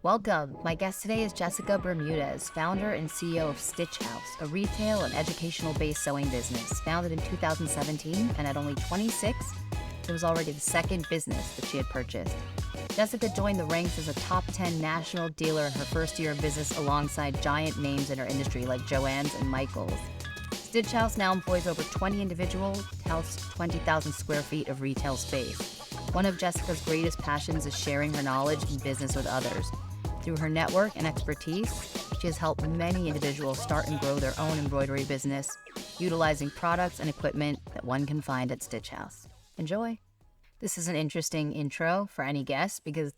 Welcome. My guest today is Jessica Bermudez, founder and CEO of Stitchouse, a retail and educational-based sewing business. Founded in 2017, and at only 26, it was already the second business that she had purchased. Jessica joined the ranks as a top 10 national dealer in her first year of business alongside giant names in her industry like Joanne's and Michael's. Stitchouse now employs over 20 individuals, house 20,000 square feet of retail space. One of Jessica's greatest passions is sharing her knowledge and business with others. Through her network and expertise, she has helped many individuals start and grow their own embroidery business, utilizing products and equipment that one can find at Stitchouse. Enjoy. This is an interesting intro for any guest because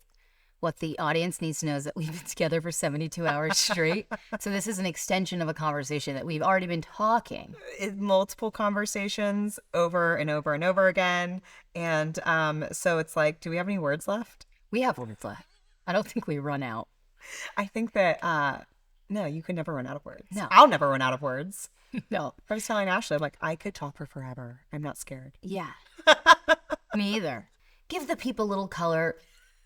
what the audience needs to know is that we've been together for 72 hours straight. So this is an extension of a conversation that we've already been talking. Multiple conversations over and over and over again. And so it's like, do we have any words left? We have words left. I don't think we run out. I think that, no, you can never run out of words. No. I'll never run out of words. No. I was telling Ashley, I'm like, I could talk for forever. I'm not scared. Yeah. Me either. Give the people a little color.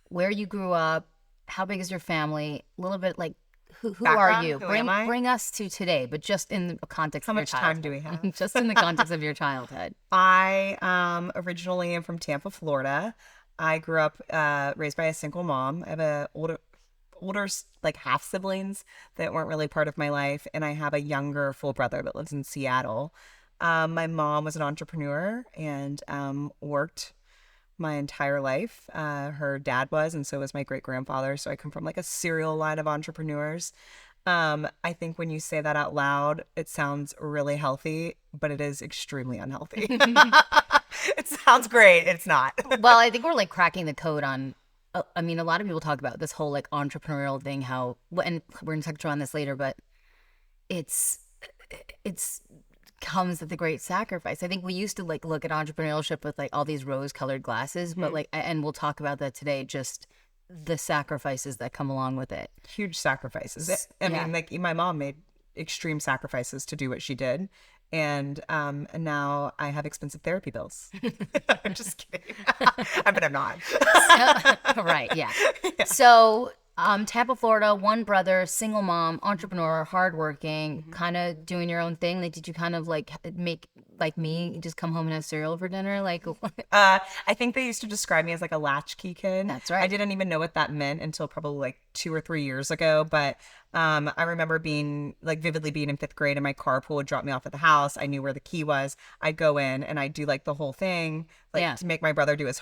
Where you grew up, how big is your family, a little bit like who are you? Who am I? Bring us to today, but just in the context of your childhood. How much time do we have? Just in the context of your childhood. I originally am from Tampa, Florida. I grew up raised by a single mom. I have a older like half siblings that weren't really part of my life, and I have a younger full brother that lives in Seattle. My mom was an entrepreneur and worked my entire life. Her dad was, and so was my great grandfather. So I come from like a serial line of entrepreneurs. I think when you say that out loud, it sounds really healthy, but it is extremely unhealthy. It sounds great. It's not. Well, I think we're like cracking the code on, I mean, a lot of people talk about this whole like entrepreneurial thing, how, and we're going to touch on this later, but it's comes with a great sacrifice. I think we used to like look at entrepreneurship with like all these rose-colored glasses, but like, and we'll talk about that today, just the sacrifices that come along with it. Huge sacrifices. I mean, like my mom made extreme sacrifices to do what she did. And now I have expensive therapy bills. I'm just kidding. But I'm not. Right, yeah. So Tampa, Florida, one brother, single mom, entrepreneur, hardworking, kind of doing your own thing. Like, did you kind of like make like me, just come home and have cereal for dinner? Like, I think they used to describe me as like a latchkey kid. That's right. I didn't even know what that meant until probably like 2 or 3 years ago. But I remember vividly being in 5th grade, and my carpool would drop me off at the house. I knew where the key was. I'd go in and I'd do like the whole thing, to make my brother do his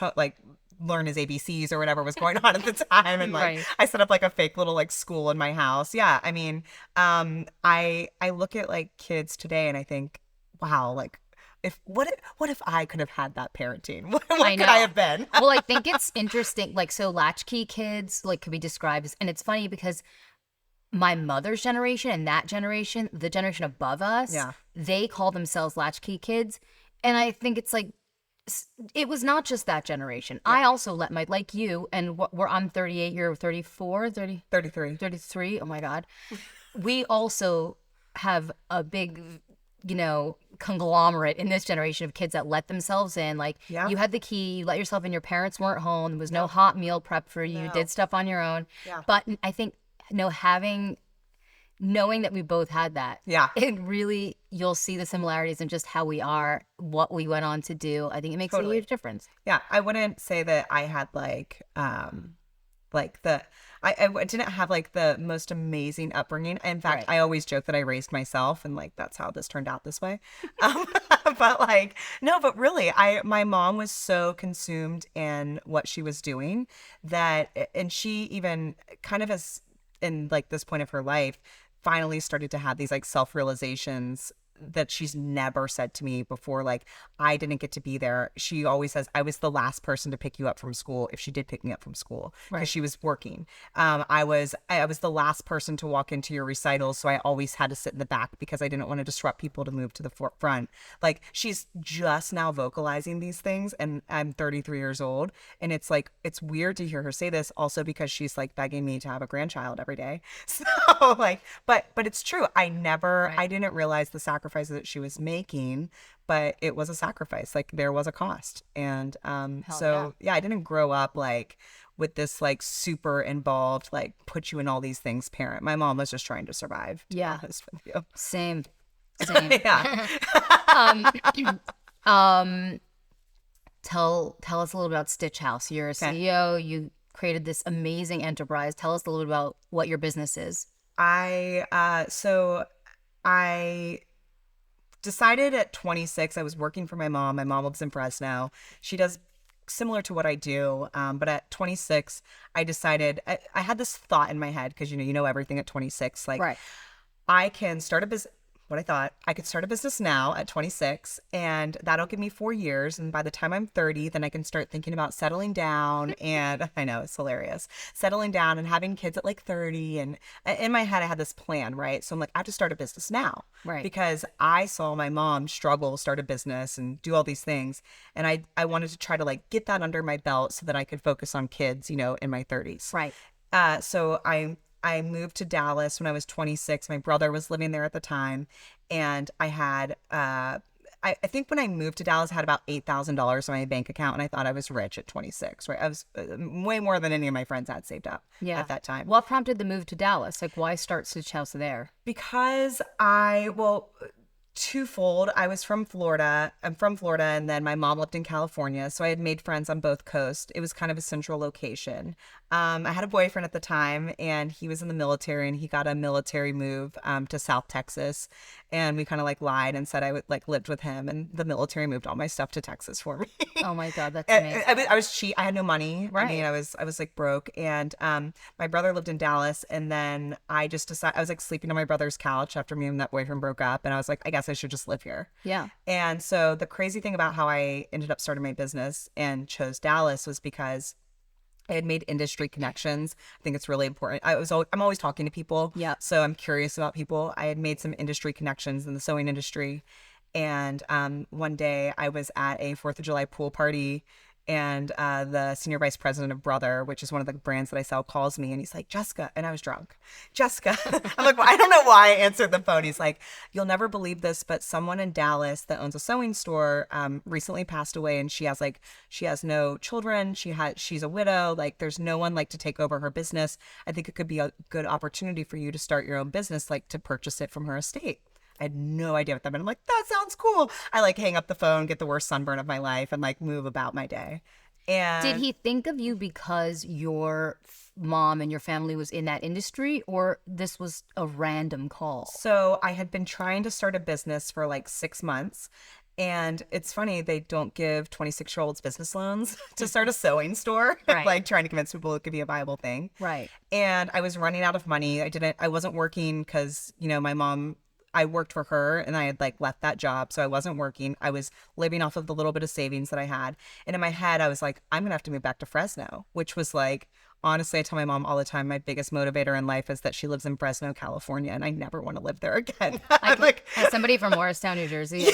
learn his ABCs or whatever was going on at the time. And Right. I set up like a fake little like school in my house. Yeah. I mean, I look at like kids today and I think, wow, like what if I could have had that parenting? What could I have been? Well, I think it's interesting. Like, so latchkey kids like could be described as, and it's funny because my mother's generation and that generation, the generation above us, they call themselves latchkey kids. And I think it's like, it was not just that generation. I also let my, like you, and I'm 38, you're 34, 30? 33. 33, oh my God. We also have a big, conglomerate in this generation of kids that let themselves in. Like, you had the key, you let yourself in, your parents weren't home, there was no hot meal prep for you, did stuff on your own. Yeah. But I think, knowing that we both had that, it really, you'll see the similarities in just how we are, what we went on to do. I think it makes a huge difference. Yeah, I wouldn't say that I had I didn't have like the most amazing upbringing. In fact, I always joke that I raised myself, and like that's how this turned out this way. But really, my mom was so consumed in what she was doing and she even kind of as in like this point of her life finally started to have these like self-realizations that she's never said to me before. Like, I didn't get to be there. She always says, I was the last person to pick you up from school, if she did pick me up from school, because she was working. I was the last person to walk into your recitals, so I always had to sit in the back because I didn't want to disrupt people to move to the front. Like, she's just now vocalizing these things, and I'm 33 years old, and it's like, it's weird to hear her say this, also because she's like begging me to have a grandchild every day. So like, but it's true. I didn't realize the sacrifice sacrifices that she was making, but it was a sacrifice. Like there was a cost. And yeah, I didn't grow up like with this like super involved, like put you in all these things parent. My mom was just trying to survive, to be honest with you. Same. Yeah. Tell us a little about Stitchouse. You're a CEO. You created this amazing enterprise. Tell us a little about what your business is. So I decided at 26, I was working for my mom. My mom lives in Fresno. She does similar to what I do. But at 26, I decided, I had this thought in my head, because you know everything at 26. Like, Right. I can start a business. What I thought, I could start a business now at 26, and that'll give me 4 years. And by the time I'm 30, then I can start thinking about settling down. And I know it's hilarious, settling down and having kids at like 30. And in my head, I had this plan, right? So I'm like, I have to start a business now, Right. because I saw my mom struggle, start a business and do all these things. And I wanted to try to like get that under my belt so that I could focus on kids, in my 30s. Right. So I moved to Dallas when I was 26. My brother was living there at the time. And I had, I think when I moved to Dallas, I had about $8,000 in my bank account. And I thought I was rich at 26, right? I was way more than any of my friends had saved up at that time. What prompted the move to Dallas? Like, why start Stitchouse there? Because twofold. I was from Florida. I'm from Florida, and then my mom lived in California, so I had made friends on both coasts. It was kind of a central location. I had a boyfriend at the time, and he was in the military, and he got a military move to South Texas, and we kind of like lied and said I would like lived with him, and the military moved all my stuff to Texas for me. Oh my God, that's amazing. I was cheap. I had no money. Right. I mean, I was like broke, and my brother lived in Dallas, and then I just decided I was like sleeping on my brother's couch after me and that boyfriend broke up, and I was like, I guess I should just live here. Yeah. And so the crazy thing about how I ended up starting my business and chose Dallas was because I had made industry connections. I think it's really important. I'm always talking to people. Yeah. So I'm curious about people. I had made some industry connections in the sewing industry. And one day I was at a 4th of July pool party, and the senior vice president of Brother, which is one of the brands that I sell, calls me, and he's like, Jessica. And I was drunk. Jessica. I'm like, well, I don't know why I answered the phone. He's like, you'll never believe this, but someone in Dallas that owns a sewing store recently passed away, and she has no children. She's a widow. Like, there's no one like to take over her business. I think it could be a good opportunity for you to start your own business, like to purchase it from her estate. I had no idea what that meant. I'm like, that sounds cool. I like hang up the phone, get the worst sunburn of my life, and like move about my day. And Did he think of you because your mom and your family was in that industry, or this was a random call? So I had been trying to start a business for like 6 months. And it's funny, they don't give 26-year-olds business loans to start a sewing store. Right. Like trying to convince people it could be a viable thing. Right. And I was running out of money. I wasn't working because, my mom, I worked for her, and I had like left that job. So I wasn't working. I was living off of the little bit of savings that I had. And in my head, I was like, I'm going to have to move back to Fresno, which was like, honestly, I tell my mom all the time, my biggest motivator in life is that she lives in Fresno, California, and I never want to live there again. As somebody from Morristown, New Jersey,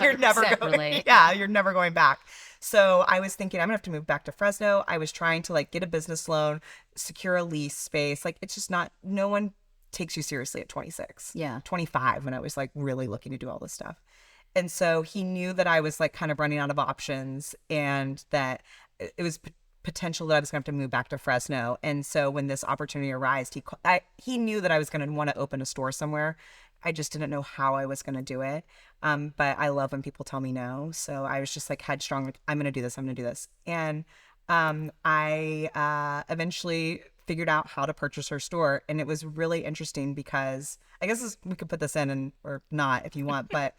you're never going. Relate. Yeah, you're never going back. So I was thinking I'm gonna have to move back to Fresno. I was trying to like get a business loan, secure a lease space. Like it's just not. No one takes you seriously at 26. Yeah. 25 when I was like really looking to do all this stuff. And so he knew that I was like kind of running out of options, and that it was potential that I was going to have to move back to Fresno. And so when this opportunity arose, he knew that I was going to want to open a store somewhere. I just didn't know how I was going to do it. But I love when people tell me no. So I was just like headstrong, like, I'm going to do this. I'm going to do this. And I eventually figured out how to purchase her store. And it was really interesting because I guess we could put this in or not if you want, but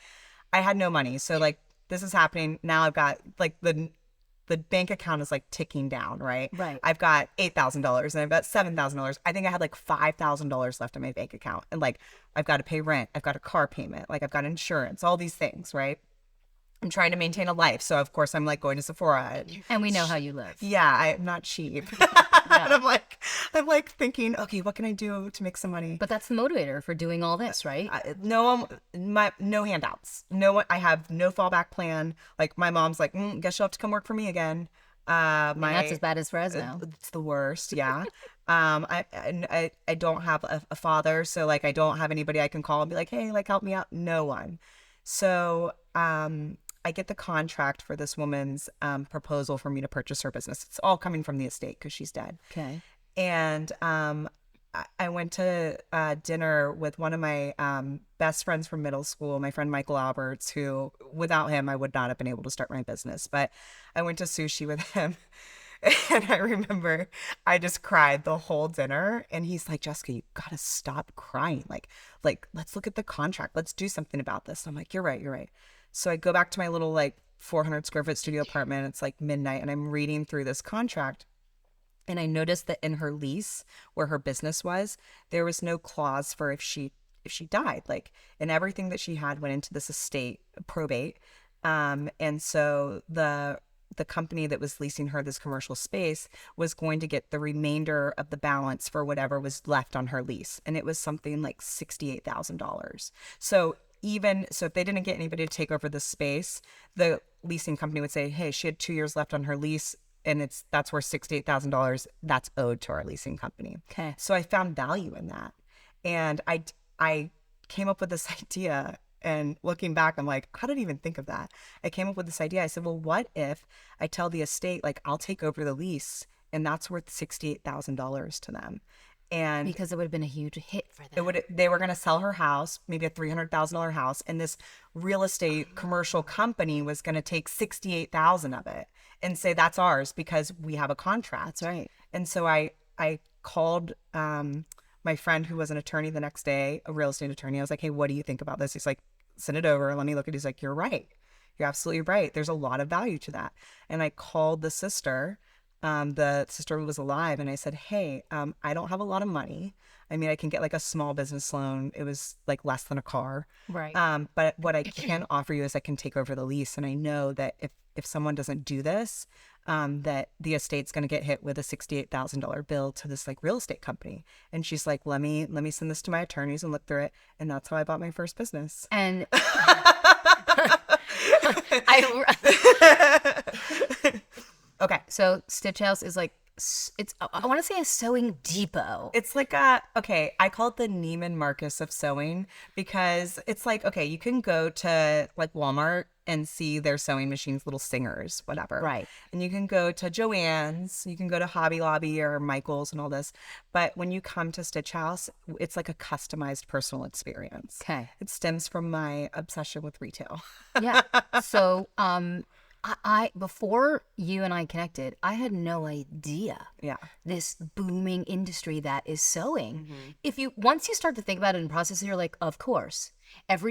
I had no money. So like this is happening. Now I've got like the bank account is like ticking down, right? Right. I've got $8,000 and I've got $7,000. I think I had like $5,000 left in my bank account. And like, I've got to pay rent. I've got a car payment. Like I've got insurance, all these things, right? I'm trying to maintain a life. So of course I'm like going to Sephora. And we know how you live. Yeah, I'm not cheap. And I'm like thinking, okay, what can I do to make some money? But that's the motivator for doing all this, right? No handouts. I have no fallback plan. Like my mom's like, guess you'll have to come work for me again. That's as bad as Fresno. It's the worst. Yeah. I don't have a father, so like I don't have anybody I can call and be like, hey, like help me out. No one. So I get the contract for this woman's proposal for me to purchase her business. It's all coming from the estate because she's dead. Okay. And I went to dinner with one of my best friends from middle school, my friend Michael Alberts, who without him, I would not have been able to start my business. But I went to sushi with him. And I remember I just cried the whole dinner. And he's like, Jessica, you gotta stop crying. Like, let's look at the contract. Let's do something about this. I'm like, you're right, you're right. So I go back to my little like 400 square foot studio apartment. It's like midnight, and I'm reading through this contract. And I noticed that in her lease, where her business was, there was no clause for if she died. Like, and everything that she had went into this estate probate. And so the company that was leasing her this commercial space was going to get the remainder of the balance for whatever was left on her lease. And it was something like $68,000. So if they didn't get anybody to take over the space, the leasing company would say, hey, she had 2 years left on her lease, and that's worth $68,000 that's owed to our leasing company. Okay. So I found value in that. And I came up with this idea. And looking back, I'm like, how did I even think of that? I came up with this idea. I said, well, what if I tell the estate, like, I'll take over the lease, and that's worth $68,000 to them. And Because it would have been a huge hit for them. they were going to sell her house, maybe a $300,000 house, and this real estate commercial company was going to take $68,000 of it and say that's ours because we have a contract. That's right. And so I called my friend who was an attorney the next day, a real estate attorney. I was like, hey, what do you think about this? He's like, send it over. Let me look at it. He's like, you're right. You're absolutely right. There's a lot of value to that. And I called the sister. The sister was alive. And I said, hey, I don't have a lot of money. I mean, I can get like a small business loan. It was like less than a car. Right. But what I can offer you is I can take over the lease. And I know that if someone doesn't do this, that the estate's going to get hit with a $68,000 bill to this like real estate company. And she's like, let me send this to my attorneys and look through it. And that's how I bought my first business. And Okay. so Stitchouse is like, I want to say a sewing depot. It's like I call it the Neiman Marcus of sewing, because it's like, okay, you can go to like Walmart and see their sewing machines, little singers, whatever. Right. And you can go to Joanne's, you can go to Hobby Lobby or Michael's and all this. But when you come to Stitchouse, it's like a customized personal experience. Okay. It stems from my obsession with retail. Yeah. So, I before you and I connected, I had no idea. Yeah. This booming industry that is sewing. Once you start to think about it and process it, you're like, of course,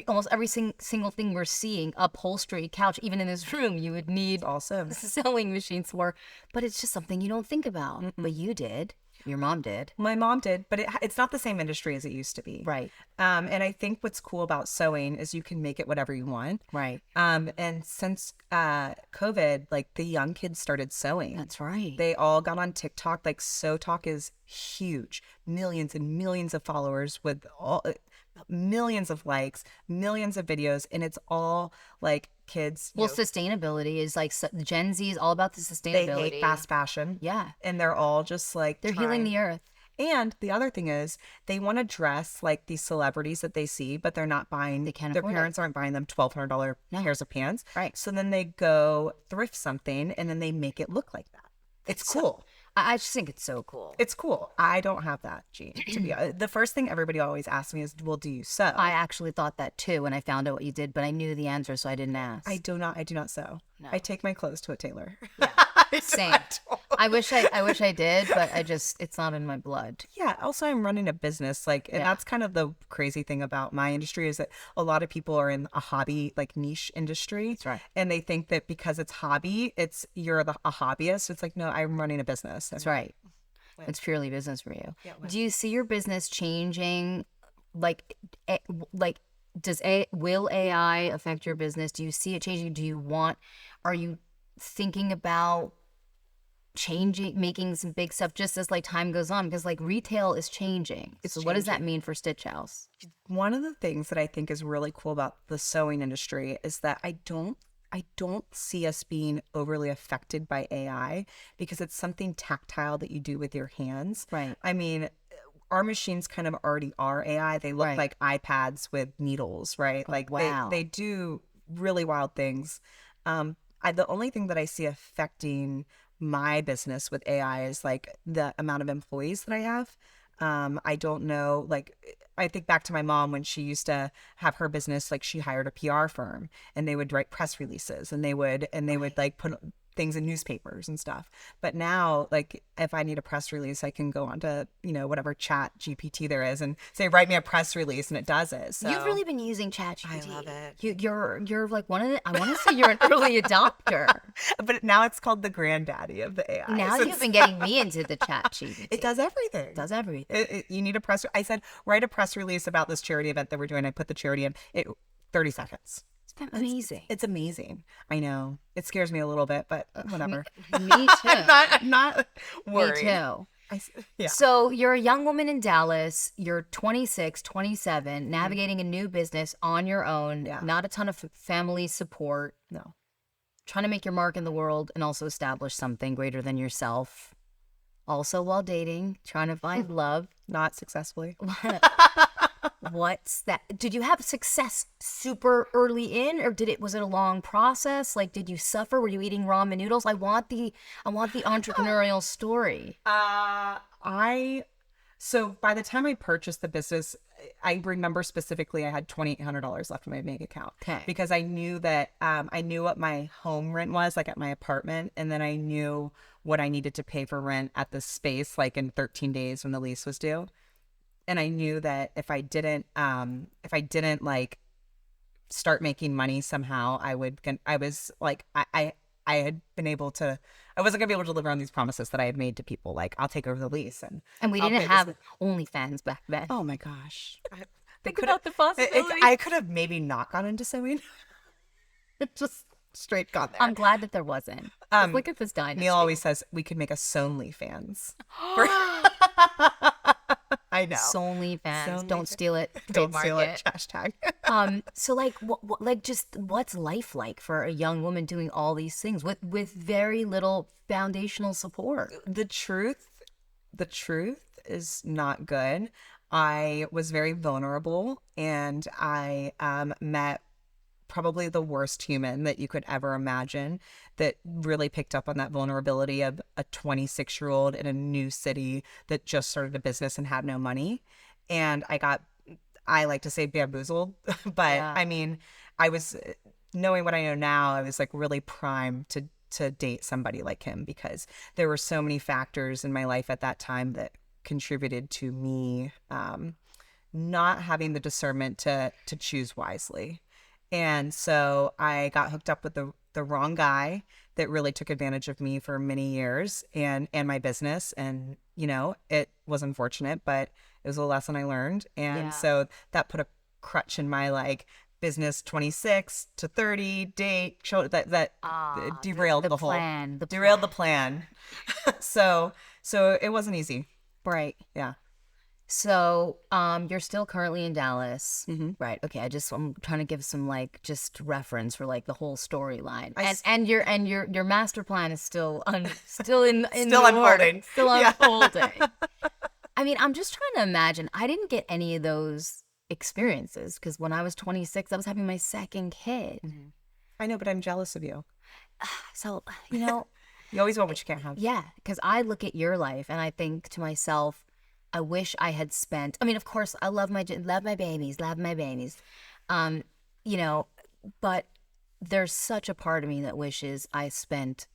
almost every single thing we're seeing, upholstery, couch, even in this room, you would need Also, sewing machines for. But it's just something you don't think about. But you did. Your mom did. my mom did, but it's not the same industry as it used to be. Right. And I think what's cool about sewing is you can make it whatever you want. Right. And since COVID, like the young kids started sewing. That's right. They all got on TikTok. Like Sew Talk is huge, millions and millions of followers with all millions of likes, millions of videos, and it's all like kids. Well, sustainability is like Gen Z is all about the They sustainability. hate fast fashion. Yeah. And they're all just like They're healing the earth. And the other thing is they want to dress like these celebrities that they see, but they're not buying. They can't Their afford it. parents aren't buying them $1,200 pairs of pants. Right. So then they go thrift something and then they make it look like that. It's cool. I just think it's so cool. It's cool. I don't have that gene. To be the first thing everybody always asks me is, "Well, do you sew?" I actually thought that too when I found out what you did, but I knew the answer, so I didn't ask. I do not sew. No. I take my clothes to a tailor. Same. I wish I did, but it's not in my blood. Yeah. Also, I'm running a business. Like, and that's kind of the crazy thing about my industry is that a lot of people are in a hobby, like niche industry. That's right. And they think that because it's hobby, you're a hobbyist. It's like, no, I'm running a business. That's right. It's purely business for you. Yeah, Do you see your business changing? Like will AI affect your business? Do you see it changing? Are you thinking about making some big stuff just as like time goes on? Because like retail is changing. So what does that mean for Stitchouse? One of the things that I think is really cool about the sewing industry is that I don't see us being overly affected by AI because it's something tactile that you do with your hands. Right. I mean, our machines kind of already are AI. They look Right. like iPads with needles, right? Like wow. they do really wild things. The only thing that I see affecting my business with AI is like the amount of employees that I have. I don't know, like I think back to my mom when she used to have her business, like she hired a PR firm and they would write press releases and they would like put things in newspapers and stuff. But now, like if I need a press release, I can go onto, whatever chat GPT there is and say, write me a press release, and it does it. So You've really been using ChatGPT. I love it. You're like one of the. I want to say you're an early adopter. But now it's called the granddaddy of the AI. Now So you've been getting me into the ChatGPT. it does everything. It does everything. You need a press. I said, write a press release about this charity event that we're doing. I put the charity in. 30 seconds. It's been amazing. It's amazing. I know. It scares me a little bit, but whatever. Me too. I'm not worried. Me too. Yeah. So you're a young woman in Dallas. You're 26, 27, navigating a new business on your own. Yeah. Not a ton of family support. No. Trying to make your mark in the world and also establish something greater than yourself. Also while dating, trying to find love. Not successfully. What's that? Did you have success super early in, or was it a long process? Like, did you suffer? Were you eating ramen noodles? I want the entrepreneurial story. So by the time I purchased the business, I remember specifically I had $2,800 left in my bank account. Okay. Because I knew that I knew what my home rent was, like at my apartment, and then I knew what I needed to pay for rent at the space, like in 13 days when the lease was due. And I knew that if I didn't like start making money somehow, I wasn't gonna be able to deliver on these promises that I had made to people. Like, I'll take over the lease, and we I'll didn't pay have this. OnlyFans back then. Oh my gosh! Think about the possibility. I could have maybe not gone into sewing. It just straight gone there. I'm glad that there wasn't. Just look at this dynasty. Neil always says we could make a Sonly fans. I know. Solely fans. Don't steal it. Don't Trademark steal it. Hashtag. So like, what's life like for a young woman doing all these things with very little foundational support? The truth is not good. I was very vulnerable, and I met probably the worst human that you could ever imagine that really picked up on that vulnerability of a 26-year-old in a new city that just started a business and had no money. And I like to say bamboozled, but Yeah. I mean, I was, knowing what I know now, I was like really primed to date somebody like him, because there were so many factors in my life at that time that contributed to me not having the discernment to choose wisely. And so I got hooked up with the wrong guy that really took advantage of me for many years and my business. And, it was unfortunate, but it was a lesson I learned. And Yeah. so that put a crutch in my like business 26 to 30 date show that derailed the whole plan. Derailed the plan. So it wasn't easy. Right. Yeah. So, you're still currently in Dallas, Mm-hmm. right? Okay, I'm trying to give some like just reference for like the whole storyline, I s- and your master plan is still still in Still the unfolding. works, still Yeah. unfolding. I mean, I'm just trying to imagine. I didn't get any of those experiences because when I was 26, I was having my second kid. I know, but I'm jealous of you. So, You always want what you can't have. yeah, because I look at your life and I think to myself, I wish I had spent. I mean, of course, I love my babies, but there's such a part of me that wishes I spent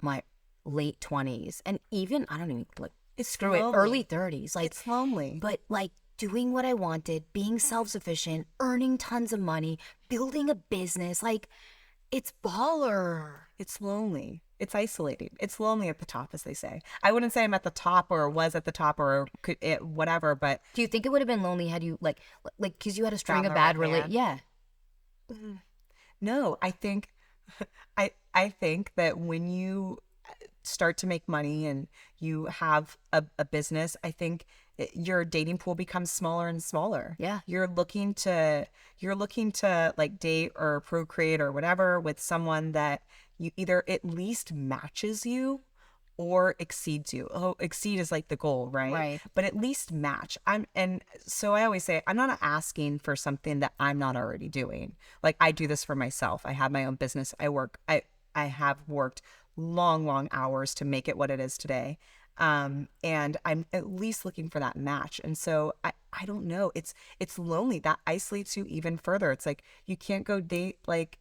my late 20s and even I don't even like screw it, lonely. early 30s, like It's lonely. but like doing what I wanted, being self-sufficient, earning tons of money, building a business, like it's baller. It's lonely. It's isolating. It's lonely at the top, as they say. I wouldn't say I'm at the top or was at the top or whatever, but Do you think it would have been lonely had you like because you had a string Found of the bad right man. Yeah. no, I think I think that when you start to make money and you have a business, I think your dating pool becomes smaller and smaller. Yeah. You're looking to like date or procreate or whatever with someone that you either at least matches you or exceeds you. Oh, exceed is like the goal, right? Right. But at least match. And so I always say I'm not asking for something that I'm not already doing. Like I do this for myself. I have my own business. I have worked long hours to make it what it is today. And I'm at least looking for that match. And so I don't know. It's lonely. That isolates you even further. It's like you can't go date like,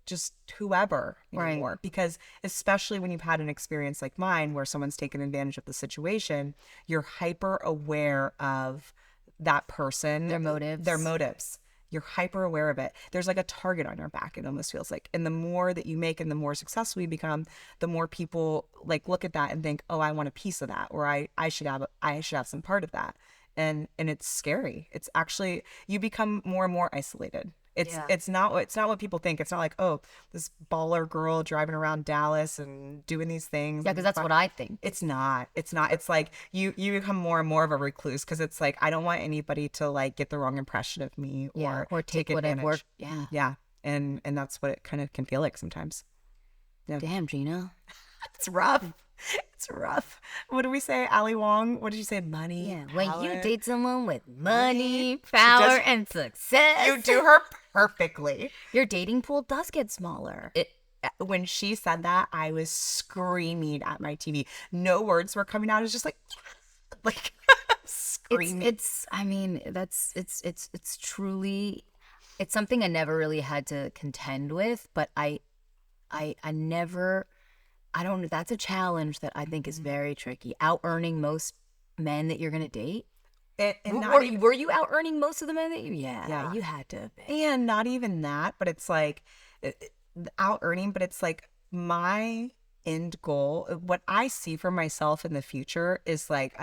just whoever Right. anymore. Because especially when you've had an experience like mine where someone's taken advantage of the situation, you're hyper aware of that person, Their motives. their motives. You're hyper aware of it. There's like a target on your back, it almost feels like. And the more that you make and the more successful you become, the more people like look at that and think, oh, I want a piece of that, or I should have some part of that. And it's scary. It's actually, you become more and more isolated. Yeah. It's not what people think. It's not like, oh, this baller girl driving around Dallas and doing these things. Yeah, because that's what I think. It's not. It's not. It's like you become more and more of a recluse because it's like I don't want anybody to like get the wrong impression of me Or take what I've advantage. worked. Yeah. Yeah. And that's what it kind of can feel like sometimes. Yeah. Damn, Gina. It's rough. It's rough. What do we say? Ali Wong, what did you say? Money. Yeah. When you power. date someone with money, power, does- and success, You do her perfectly. your dating pool does get smaller. When she said that, I was screaming at my TV. No words were coming out. It was just like screaming. I mean, it's truly, it's something I never really had to contend with, but I never, I don't, that's a challenge that I think is very tricky. Out earning most men that you're going to date. And Were you out earning most of the men that you, yeah, you had to have been. and not even that, but it's like out earning, but it's like my end goal, what I see for myself in the future is like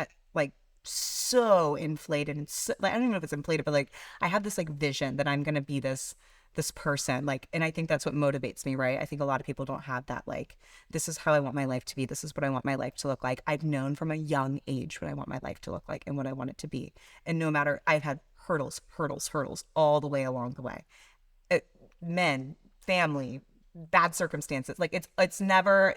so inflated and so, like, I don't even know if it's inflated, but like I have this like vision that I'm gonna be this person, like, and I think that's what motivates me, right? I think a lot of people don't have that, like, this is how I want my life to be, this is what I want my life to look like. I've known from a young age what I want my life to look like and what I want it to be, and no matter, I've had hurdles all the way along the way. Men, family, bad circumstances, like it's never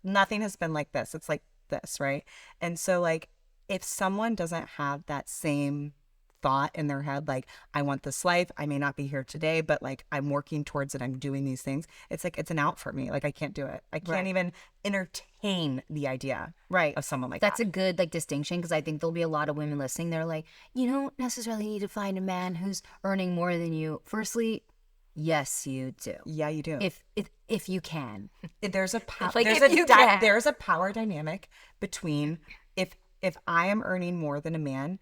nothing has been like this. It's like this, right? And so like if someone doesn't have that same thought in their head, like I want this life, I may not be here today, but like I'm working towards it, I'm doing these things, it's like it's an out for me. Like I can't do it. I can't even entertain the idea of someone like That's that. a good like distinction, because I think there'll be a lot of women listening. They're like, you don't necessarily need to find a man who's earning more than you. Firstly, yes, you do. Yeah, you do. If you can. There's a power. Like, if you can. There's a power dynamic between if I am earning more than a man,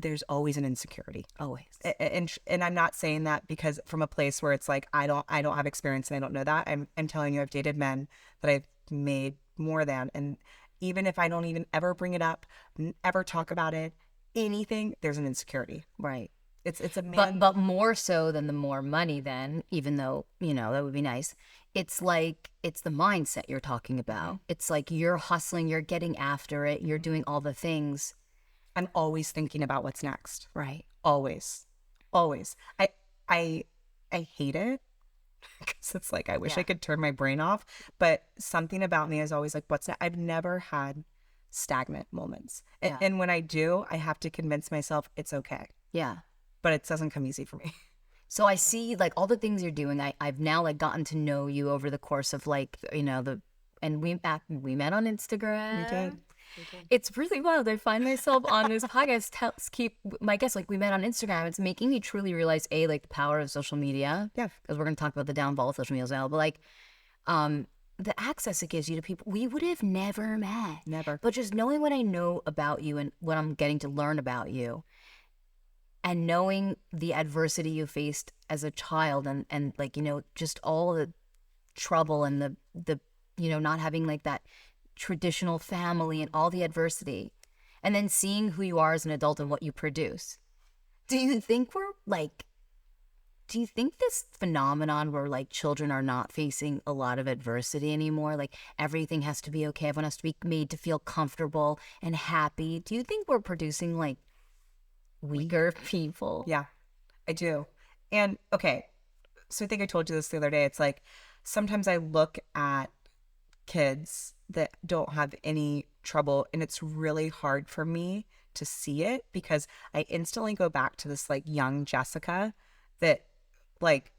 there's always an insecurity. Always. And I'm not saying that because from a place where it's like I don't have experience and I don't know that. I'm telling you, I've dated men that I've made more than, and even if I don't even ever bring it up, ever talk about it, anything, there's an insecurity. Right. It's a man. But more so than the more money then, even though, that would be nice. It's like, it's the mindset you're talking about. It's like you're hustling, you're getting after it, you're doing all the things. I'm always thinking about what's next. Right. Always. I hate it because it's like I wish I could turn my brain off, but something about me is always like, what's that? I've never had stagnant moments. And when I do, I have to convince myself it's okay. Yeah. But it doesn't come easy for me. So I see like all the things you're doing. I've now like gotten to know you over the course of like, and we met on Instagram. We did. It's really wild. I find myself on this podcast, keep my guests, like we met on Instagram. It's making me truly realize, like the power of social media. Yeah. Because we're going to talk about the downfall of social media as well. But like, the access it gives you to people we would have never met. Never. But just knowing what I know about you and what I'm getting to learn about you, and knowing the adversity you faced as a child, and like, just all the trouble and the not having like that traditional family and all the adversity, and then seeing who you are as an adult and what you produce. Do you think this phenomenon where like children are not facing a lot of adversity anymore, like everything has to be okay, everyone has to be made to feel comfortable and happy, do you think we're producing like weaker people? Yeah, I do. And okay, so I think I told you this the other day. It's like sometimes I look at kids that don't have any trouble, and it's really hard for me to see it because I instantly go back to this like young Jessica that like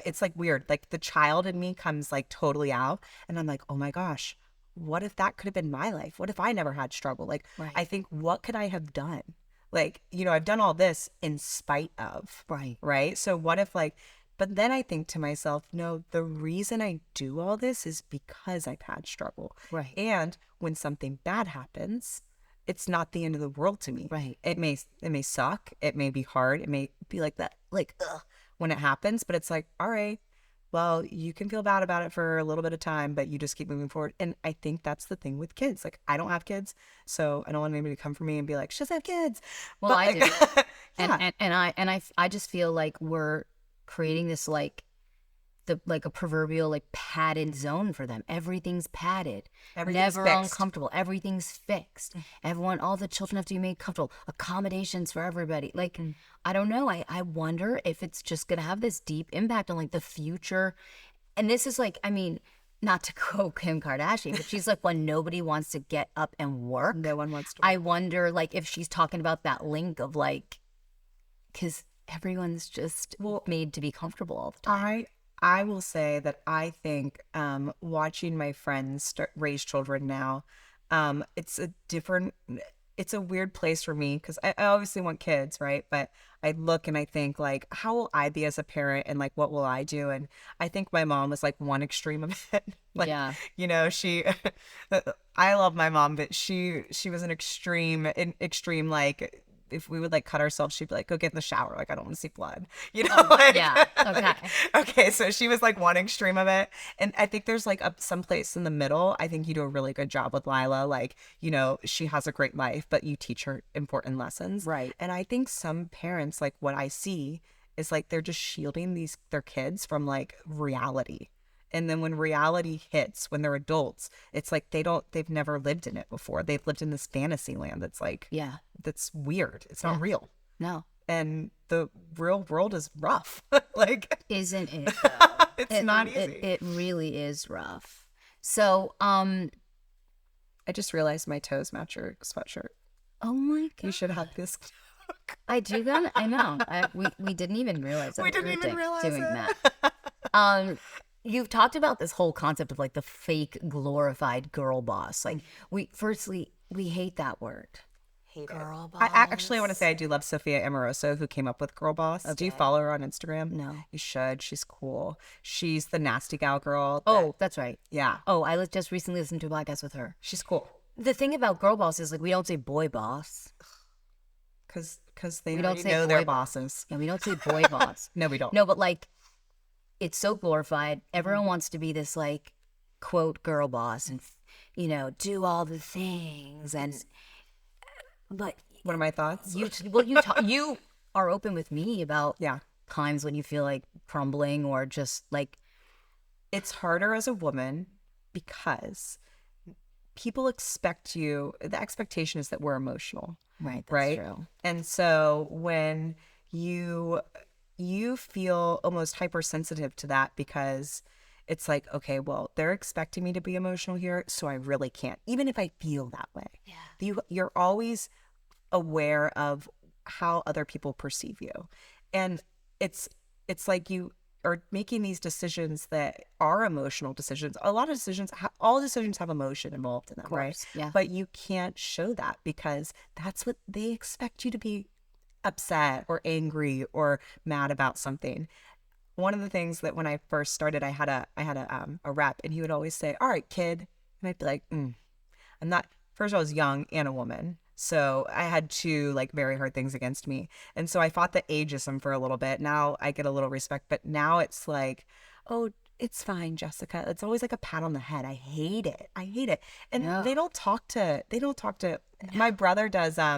it's like weird. Like the child in me comes like totally out and I'm like, oh my gosh, what if that could have been my life? What if I never had struggle? Like, Right. I think, what could I have done? Like, I've done all this in spite of. Right. Right. So what if like, but then I think to myself, no, the reason I do all this is because I've had struggle. Right. And when something bad happens, it's not the end of the world to me. Right. It may suck. It may be hard. It may be like that, like, ugh, when it happens, but it's like, all right, well, you can feel bad about it for a little bit of time, but you just keep moving forward. And I think that's the thing with kids. Like, I don't have kids, so I don't want anybody to come for me and be like, she doesn't have kids. Well, but, I like, do. yeah. I just feel like we're creating this like a proverbial like padded zone for them. Everything's padded, Everything's never fixed. uncomfortable. Everything's fixed. All the children have to be made comfortable. Accommodations for everybody. Like, I don't know. I wonder if it's just gonna have this deep impact on like the future. And this is like, I mean, not to quote Kim Kardashian, but she's like, when nobody wants to get up and work. No one wants to. I wonder like if she's talking about that link of like, because everyone's just made to be comfortable all the time. I will say that I think watching my friends raise children now, it's a weird place for me because I obviously want kids, right? But I look and I think like, how will I be as a parent and like, what will I do? And I think my mom was like one extreme of it. Like, Yeah. She, I love my mom, but she was an extreme like, if we would like cut ourselves, she'd be like, go get in the shower. Like, I don't want to see blood, like, Yeah. Okay. okay. So she was like one extreme of it. And I think there's like some place in the middle. I think you do a really good job with Lila. Like, she has a great life, but you teach her important lessons. Right. And I think some parents, like what I see is like, they're just shielding their kids from like reality. And then when reality hits, when they're adults, it's like they've never lived in it before. They've lived in this fantasy land that's like, Yeah. that's weird. It's not real. No. And the real world is rough. Like, Isn't it? it's not easy. It really is rough. So, I just realized my toes match your sweatshirt. oh my You God. should have this. I do that. I know. We didn't even realize that. We didn't even realize doing it. that. You've talked about this whole concept of like the fake glorified girl boss. Like we hate that word. Hate Girl it. boss. I actually want to say I do love Sophia Amoroso, who came up with Girl Boss. Do you follow her on Instagram? No. You should. She's cool. She's the nasty gal girl. Oh, that's right. Yeah. Oh, I just recently listened to a podcast with her. She's cool. The thing about girl boss is like we don't say boy boss. Because they don't already say know their boy bosses. Yeah, we don't say boy boss. No, we don't. No, but like it's so glorified. Everyone wants to be this like quote girl boss and do all the things but What are my thoughts? you are open with me about Yeah. times when you feel like crumbling or just like It's harder as a woman because people expect you, the expectation is that we're emotional. right, that's Right. true. And so when you feel almost hypersensitive to that because it's like, okay, well, they're expecting me to be emotional here, so I really can't, even if I feel that way. Yeah. You're always aware of how other people perceive you. And it's like you are making these decisions that are emotional decisions. A lot of decisions, all decisions have emotion involved in them, right? Yeah. But you can't show that because that's what they expect you to be upset or angry or mad about something. One of the things that when I first started, I had a rep, and he would always say, "All right, kid," and I'd be like, "I'm not." First, I was young and a woman, so I had two like very hard things against me, and so I fought the ageism for a little bit. Now I get a little respect, but now it's like, "Oh, it's fine, Jessica." It's always like a pat on the head. I hate it. And Yeah. they don't talk to my brother does. I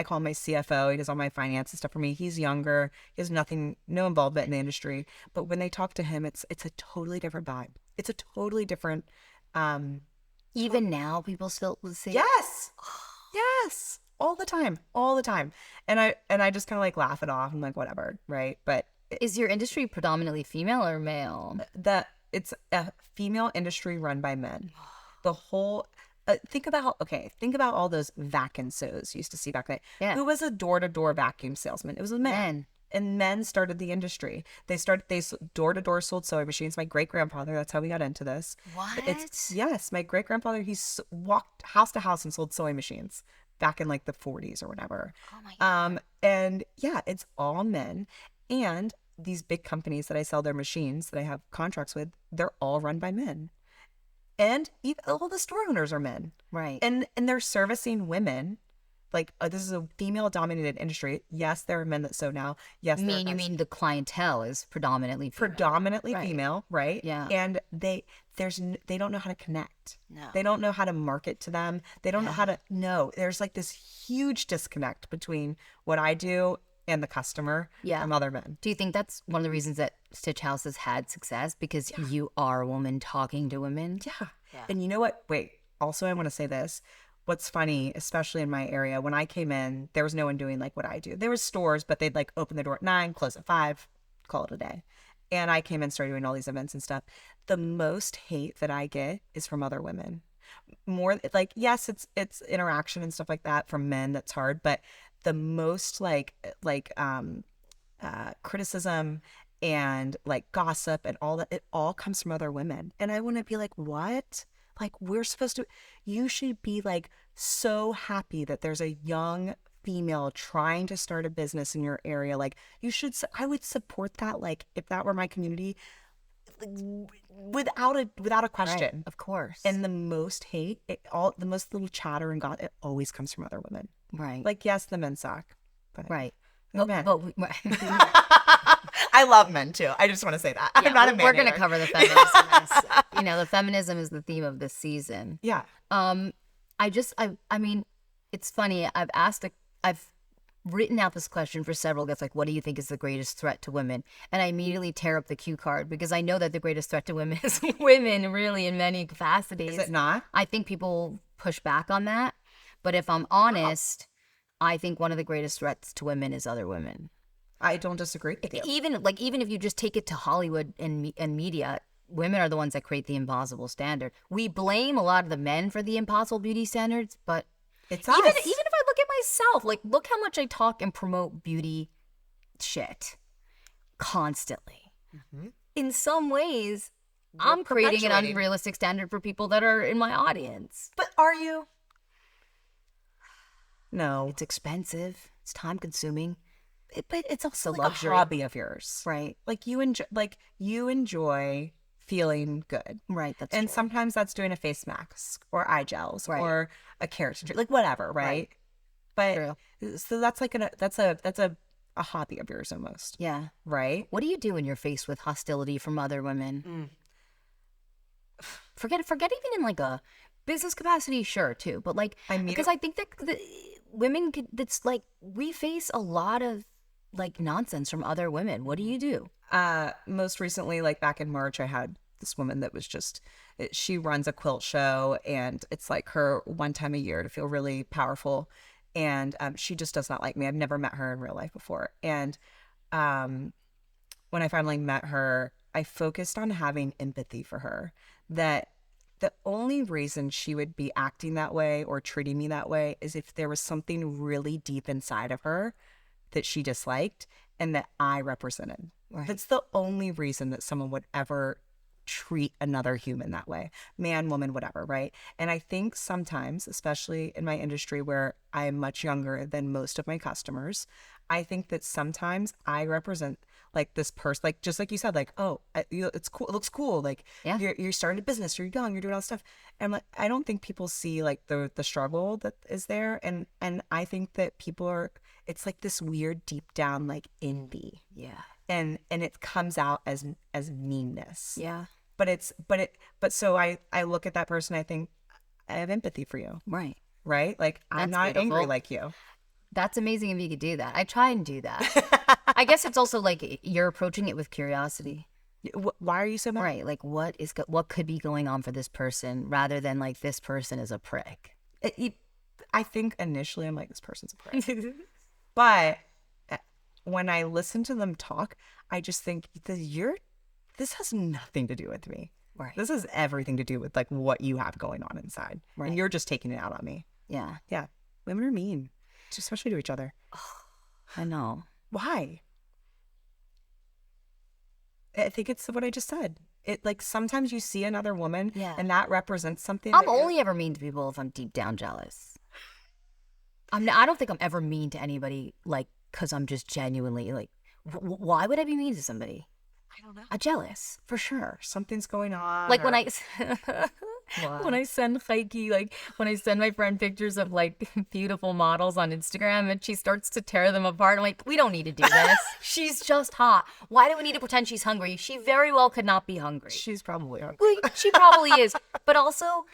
call him my CFO. He does all my finance and stuff for me. He's younger. He has no involvement in the industry. But when they talk to him, it's a totally different vibe. It's a totally different, Even now people still say yes, all the time. And I just kind of like laugh it off. I'm like, whatever. Right. But Is your industry predominantly female or male? it's a female industry run by men. The whole think about all those vacuum sews you used to see back then. Yeah. Who was a door-to-door vacuum salesman? It was a man. Men. And men started the industry. They door-to-door sold sewing machines. My great-grandfather, that's how we got into this. What? Yes, my great-grandfather, walked house to house and sold sewing machines back in like the 40s or whatever. Oh my God. And yeah, it's all men. And these big companies that I sell their machines that I have contracts with, they're all run by men. And even all the store owners are men. Right. And they're servicing women. Like, this is a female-dominated industry. Yes, there are men that sew now. Yes, you mean the clientele is predominantly female, right? Yeah. And they don't know how to connect. No. They don't know how to market to them. They don't know how to there's like this huge disconnect between what I do and the customer from other men. Do you think that's one of the reasons that Stitch House has had success? Because you are a woman talking to women? Yeah. And you know what? Wait, also I want to say this. What's funny, especially in my area, when I came in, there was no one doing like what I do. There was stores, but they'd like open the door at 9, close at 5, call it a day. And I came in, started doing all these events and stuff. The most hate that I get is from other women. More like, yes, it's interaction and stuff like that from men. That's hard, but the most criticism and like gossip and all that, it all comes from other women. And I want to be like, what? Like, you should be like so happy that there's a young female trying to start a business in your area. Like, I would support that. Like, if that were my community, without a question. Right, of course. And the most hate, the most little chatter and it always comes from other women. Right. Like, yes, the men suck. But right. men. But I love men too. I just want to say that. I'm not a man. We're going to cover the feminism. The feminism is the theme of this season. Yeah. I mean, it's funny. I've written out this question for several guests, like, what do you think is the greatest threat to women? And I immediately tear up the cue card because I know that the greatest threat to women is women, really, in many capacities. Is it not? I think people push back on that. But if I'm honest, I think one of the greatest threats to women is other women. I don't disagree with you. Even if you just take it to Hollywood and media, women are the ones that create the impossible standard. We blame a lot of the men for the impossible beauty standards, but it's us. Even if I look at myself, like, look how much I talk and promote beauty shit constantly. Mm-hmm. In some ways, I'm creating an unrealistic standard for people that are in my audience. But are you? No. It's expensive. It's time consuming. But it's also like luxury. A hobby of yours. Right. Like you enjoy feeling good. Right. That's and true. Sometimes that's doing a face mask or eye gels or a keratin treatment, like whatever, right? But true. So that's like that's a hobby of yours almost. Yeah. Right? What do you do when you're faced with hostility from other women? Forget even in like a business capacity, sure, too. But like, because I think that women that's like, we face a lot of like nonsense from other women. What do you do? Most recently, like back in March, I had this woman that was she runs a quilt show, and it's like her one time a year to feel really powerful. And she just does not like me. I've never met her in real life before. And when I finally met her, I focused on having empathy for her, that the only reason she would be acting that way or treating me that way is if there was something really deep inside of her that she disliked and that I represented. Right. That's the only reason that someone would ever treat another human that way, man, woman, whatever, right? And I think sometimes, especially in my industry where I'm much younger than most of my customers, I think that sometimes I represent like this person, like just like you said, like, oh, it's cool, it looks cool, like you're starting a business, you're young, you're doing all this stuff. And I'm like, I don't think people see like the struggle that is there, and I think that it's like this weird deep down like envy, and it comes out as meanness, but so I look at that person, I think I have empathy for you, right, like I'm not angry like you. That's amazing if you could do that. I try and do that. I guess it's also like you're approaching it with curiosity. Why are you so mad? Right. Like what could be going on for this person rather than like this person is a prick. I think initially I'm like, this person's a prick. But when I listen to them talk, I just think you're this has nothing to do with me. Right. This has everything to do with like what you have going on inside. Right. And you're just taking it out on me. Yeah. Yeah. Women are mean, especially to each other. I know. Why? I think it's what I just said. It like sometimes you see another woman and that represents something. I'm only ever mean to people if I'm deep down jealous. I don't think I'm ever mean to anybody like because I'm just genuinely like, why would I be mean to somebody? I don't know. I'm jealous for sure. Something's going on. Like when I What? when I send Heike, like when I send my friend pictures of like beautiful models on Instagram and she starts to tear them apart, I'm like, we don't need to do this. She's just hot. Why do we need to pretend she's hungry? She very well could not be hungry. She's probably hungry. Well, she probably is, but also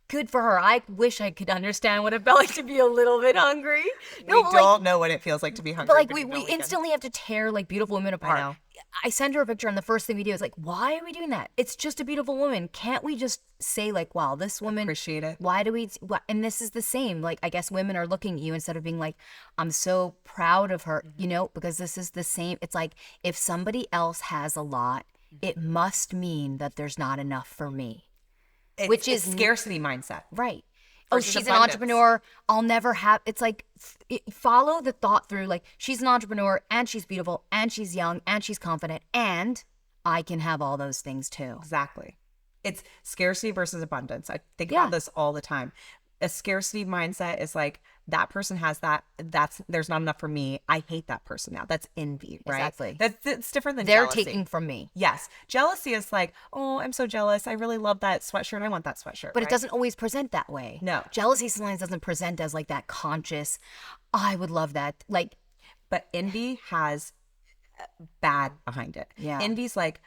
good for her. I wish I could understand what it felt like to be a little bit hungry. No, we don't know what it feels like to be hungry. But like we instantly have to tear like beautiful women apart. I know. I send her a picture and the first thing we do is like, why are we doing that? It's just a beautiful woman. Can't we just say like, wow, this woman, appreciate it. Why do we, and this is the same. Like, I guess women are looking at you instead of being like, I'm so proud of her, you know, because this is the same. It's like, if somebody else has a lot, it must mean that there's not enough for me. Which is scarcity mindset. Right. Oh, Versus she's abundance. an entrepreneur. I'll never have. It's like follow the thought through. Like she's an entrepreneur and she's beautiful and she's young and she's confident and I can have all those things too. Exactly. It's scarcity versus abundance. I think about this all the time. A scarcity mindset is like that person has that. There's not enough for me. I hate that person now. That's envy, right? Exactly. That's different than They're jealousy. taking from me. Yes. Jealousy is like, oh, I'm so jealous. I really love that sweatshirt. I want that sweatshirt. But it doesn't always present that way. No. Jealousy sometimes doesn't present as like that conscious, I would love that. Like, but envy has bad behind it. Yeah. Envy's like,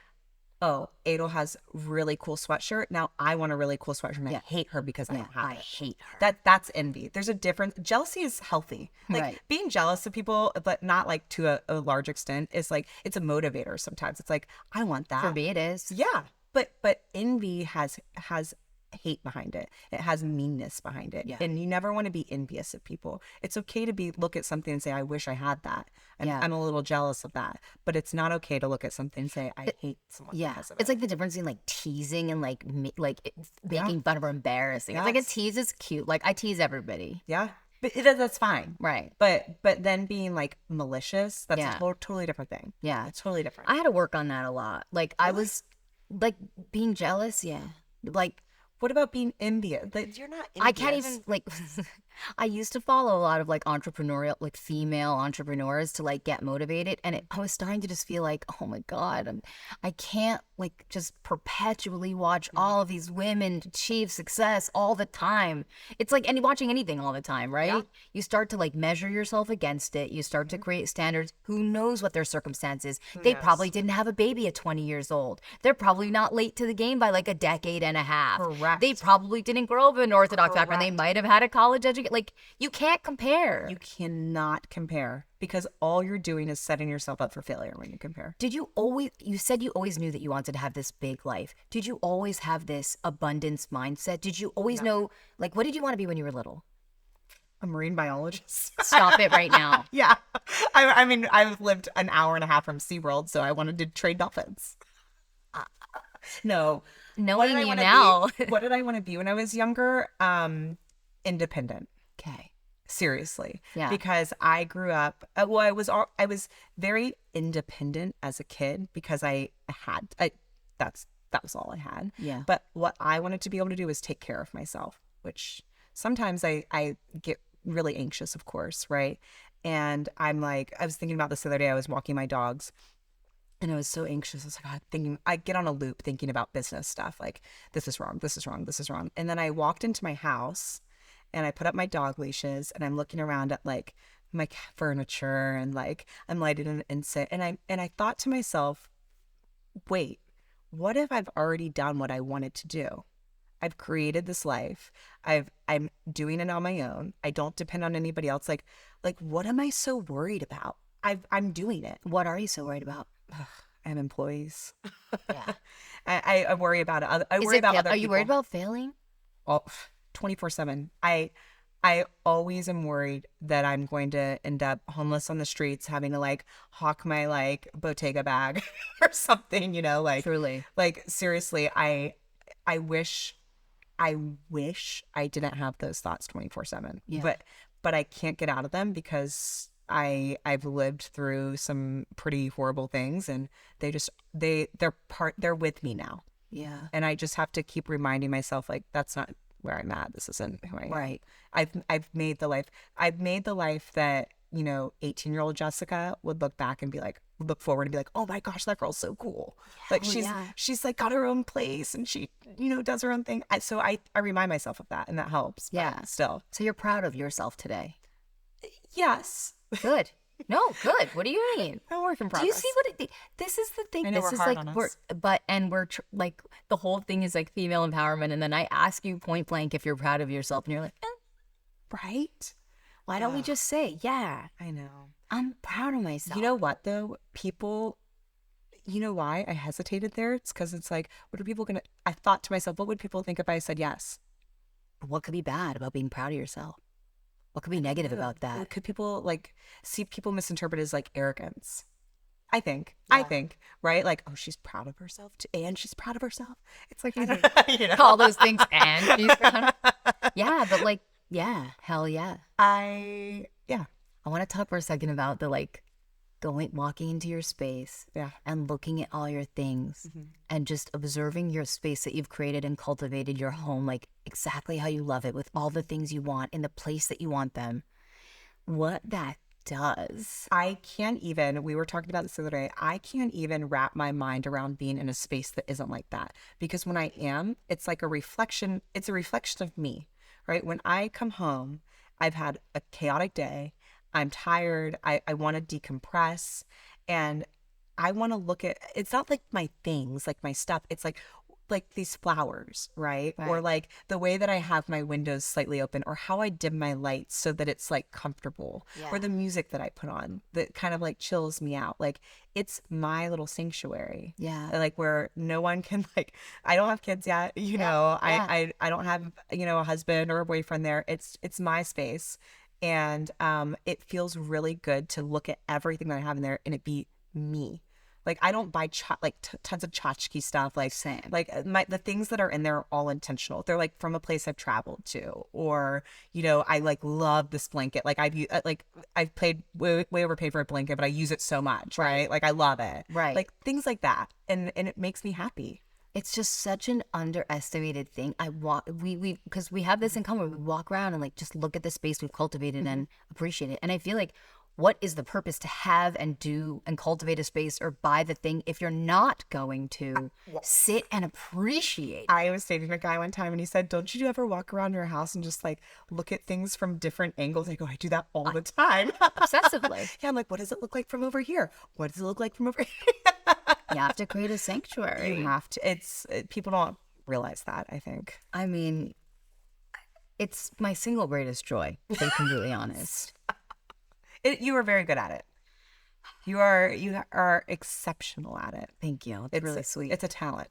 oh, Adel has really cool sweatshirt. Now I want a really cool sweatshirt and I hate her because I don't have it. I hate her. That's envy. There's a difference. Jealousy is healthy. Like Right. being jealous of people, but not like to a large extent, is like it's a motivator sometimes. It's like, I want that. For me, it is. Yeah. But envy has hate behind it. It has meanness behind it. Yeah. And you never want to be envious of people. It's okay to look at something and say, I wish I had that. And Yeah. I'm a little jealous of that. But it's not okay to look at something and say, I hate someone Yeah, because of it's it. like the difference in like teasing and like making fun of or embarrassing. It's like a Yes. tease is cute. Like I tease everybody. Yeah. But that's fine. Right. But then being like malicious, that's Yeah. a totally different thing. Yeah. It's totally different. I had to work on that a lot. Like I was like being jealous. Yeah. Like What about being envious? Like, you're not envious. I can't even like I used to follow a lot of like entrepreneurial, like female entrepreneurs to like get motivated. And I was starting to just feel like, oh my God, I can't like just perpetually watch all of these women achieve success all the time. It's like watching anything all the time, right? Yeah. You start to like measure yourself against it. You start Mm-hmm. to create standards. Who knows what their circumstances? They probably didn't have a baby at 20 years old. They're probably not late to the game by like a decade and a half. Correct. They probably didn't grow up in an Orthodox background. They might have had a college education. Like, you can't compare. You cannot compare because all you're doing is setting yourself up for failure when you compare. You said you always knew that you wanted to have this big life. Did you always have this abundance mindset? Did you always know, like, what did you want to be when you were little? A marine biologist. Stop it right now. Yeah. I mean, I've lived an hour and a half from SeaWorld, so I wanted to trade dolphins. No. Knowing you now. What did I want to be when I was younger? Independent. Okay. Seriously. Yeah. Because I grew up, I was very independent as a kid because that was all I had. Yeah. But what I wanted to be able to do was take care of myself, which sometimes I get really anxious, of course, right? And I was thinking about this the other day. I was walking my dogs and I was so anxious. I was like, I get on a loop thinking about business stuff. Like, this is wrong, this is wrong, this is wrong. And then I walked into my house and I put up my dog leashes and I'm looking around at like my furniture and like I'm lighting an incense. And I thought to myself, wait, what if I've already done what I wanted to do? I've created this life. I'm doing it on my own. I don't depend on anybody else. Like what am I so worried about? I'm doing it. What are you so worried about? I have employees. Yeah. I worry about it. I worry about other Are you people. worried about failing? Oh, 24/7. I I always am worried that I'm going to end up homeless on the streets, having to like hawk my like Bottega bag or something, you know, Truly. like seriously, I wish I wish I didn't have those thoughts 24/7. Yeah. But I can't get out of them because I've lived through some pretty horrible things, and they're with me now. Yeah. And I just have to keep reminding myself, like, that's not where I'm at. This isn't who I am. Right. I've made the life that, you know, 18-year-old Jessica would look forward and be like, oh my gosh, that girl's so cool. Like she's like got her own place, and she, you know, does her own thing. So I remind myself of that, and that helps. But Yeah. still. So you're proud of yourself today. Yes. Good. No, good. What do you mean? A work in Do you progress. see what this is the thing? I know This we're is hard like on us. we're like the whole thing is like female empowerment, and then I ask you point blank if you're proud of yourself, and you're like, Right? why don't we just say, yeah, I know. I'm proud of myself? You know what though? People, you know why I hesitated there? It's because it's like, what are people gonna? I thought to myself, what would people think if I said yes? What could be bad about being proud of yourself? What could be negative about that? Could people like see people misinterpret as like arrogance? I think, right? Like, oh, she's proud of herself too, and she's proud of herself. It's like, you know, All those things, and she's proud. Yeah, but like, yeah, hell yeah. yeah, I want to talk for a second about the like walking into your space yeah. and looking at all your things and just observing your space that you've created and cultivated, your home, like exactly how you love it, with all the things you want in the place that you want them. What that does. I can't even, we were talking about this the other day, I can't even wrap my mind around being in a space that isn't like that. Because when I am, it's like it's a reflection of me, right? When I come home, I've had a chaotic day. I'm tired. I want to decompress, and I want to look at, it's not like my things, like my stuff. It's like these flowers, right? Or like the way that I have my windows slightly open, or how I dim my lights so that it's like comfortable, or the music that I put on that kind of like chills me out. Like it's my little sanctuary. Yeah. Like where no one can like, I don't have kids yet, you know, I don't have, you know, a husband or a boyfriend there. It's my space. And it feels really good to look at everything that I have in there and it be me. Like I don't buy tons of tchotchke stuff. Like Same. Like the things that are in there are all intentional. They're like from a place I've traveled to, or you know, I like love this blanket. Like I've paid way overpaid for a blanket, but I use it so much, right? Like I love it, Right. Like things like that, and it makes me happy. It's just such an underestimated thing. We because we have this in common. We walk around and like just look at the space we've cultivated and appreciate it. And I feel like, what is the purpose to have and do and cultivate a space or buy the thing if you're not going to sit and appreciate it? I was dating a guy one time and he said, don't you ever walk around your house and just like look at things from different angles? I go, I do that all the time. Obsessively. Yeah, I'm like, what does it look like from over here? What does it look like from over here? You have to create a sanctuary. You have to. People don't realize that, I think. I mean, it's my single greatest joy, to be completely honest. You are very good at it. You are exceptional at it. Thank you. It's really sweet. It's a talent.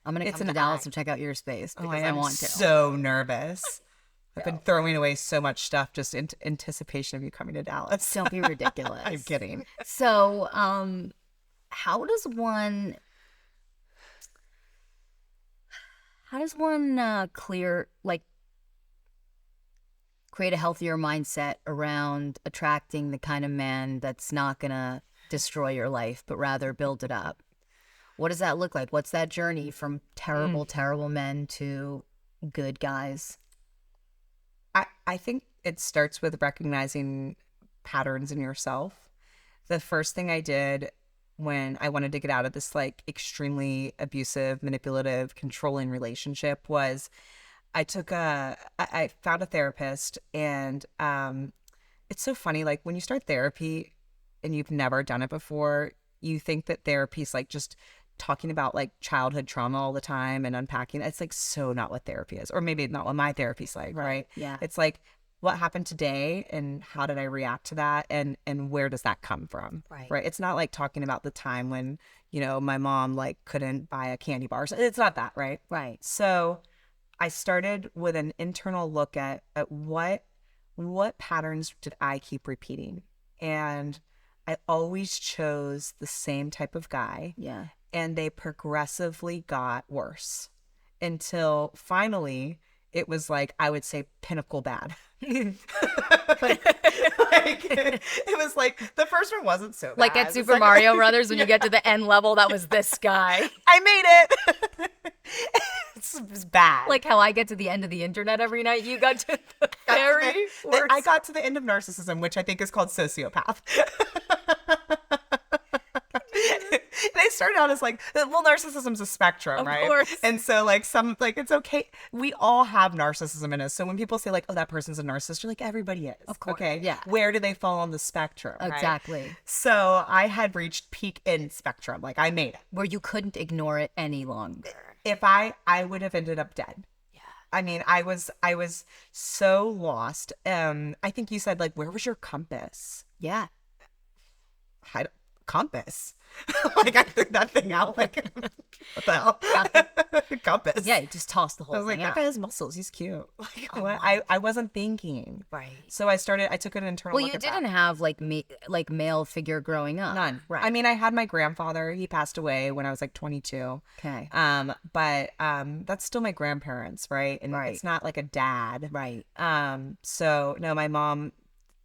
I'm going to come to Dallas and check out your space because I want to. So nervous. I've been throwing away so much stuff just in anticipation of you coming to Dallas. Don't be ridiculous. I'm kidding. So, how does one create a healthier mindset around attracting the kind of man that's not gonna destroy your life, but rather build it up? What does that look like? What's that journey from terrible men to good guys? I think it starts with recognizing patterns in yourself. The first thing I did when I wanted to get out of this like extremely abusive, manipulative, controlling relationship was I found a therapist, and it's so funny. Like when you start therapy and you've never done it before, you think that therapy is like just talking about like childhood trauma all the time and unpacking. It's like so not what therapy is, or maybe not what my therapy's like, right? Yeah. It's like, what happened today and how did I react to that, and where does that come from? Right. It's not like talking about the time when, you know, my mom like couldn't buy a candy bar. It's not that, right? Right. So I started with an internal look at what what patterns did I keep repeating? And I always chose the same type of guy. Yeah. And they progressively got worse until finally it was like, I would say, pinnacle bad. It was like the first one wasn't so bad. Like at Super Mario Brothers, when you get to the end level, that was this guy. I made it. It was bad. Like how I get to the end of the internet every night, you got to the very worst. I got to the end of narcissism, which I think is called sociopath. They started out as like, well, narcissism's a spectrum, right? Of course. And so like it's okay. We all have narcissism in us. So when people say like, oh, that person's a narcissist, you're like, everybody is. Of course. Okay. Yeah. Where do they fall on the spectrum? Right? Exactly. So I had reached peak in spectrum. Like I made it. Where you couldn't ignore it any longer. If I would have ended up dead. Yeah. I mean, I was so lost. I think you said like, where was your compass? Yeah. Compass. Like I threw that thing out like what the hell? Compass. Yeah, you just tossed the whole I was like, thing that out. guy has muscles. He's cute. Like what? I wasn't thinking. Right. So I took an internal Well, look you at didn't that. have like male figure growing up. None. Right. I mean, I had my grandfather. He passed away when I was like 22. Okay. But that's still my grandparents, right? And Right. it's not like a dad. Right. So no, my mom,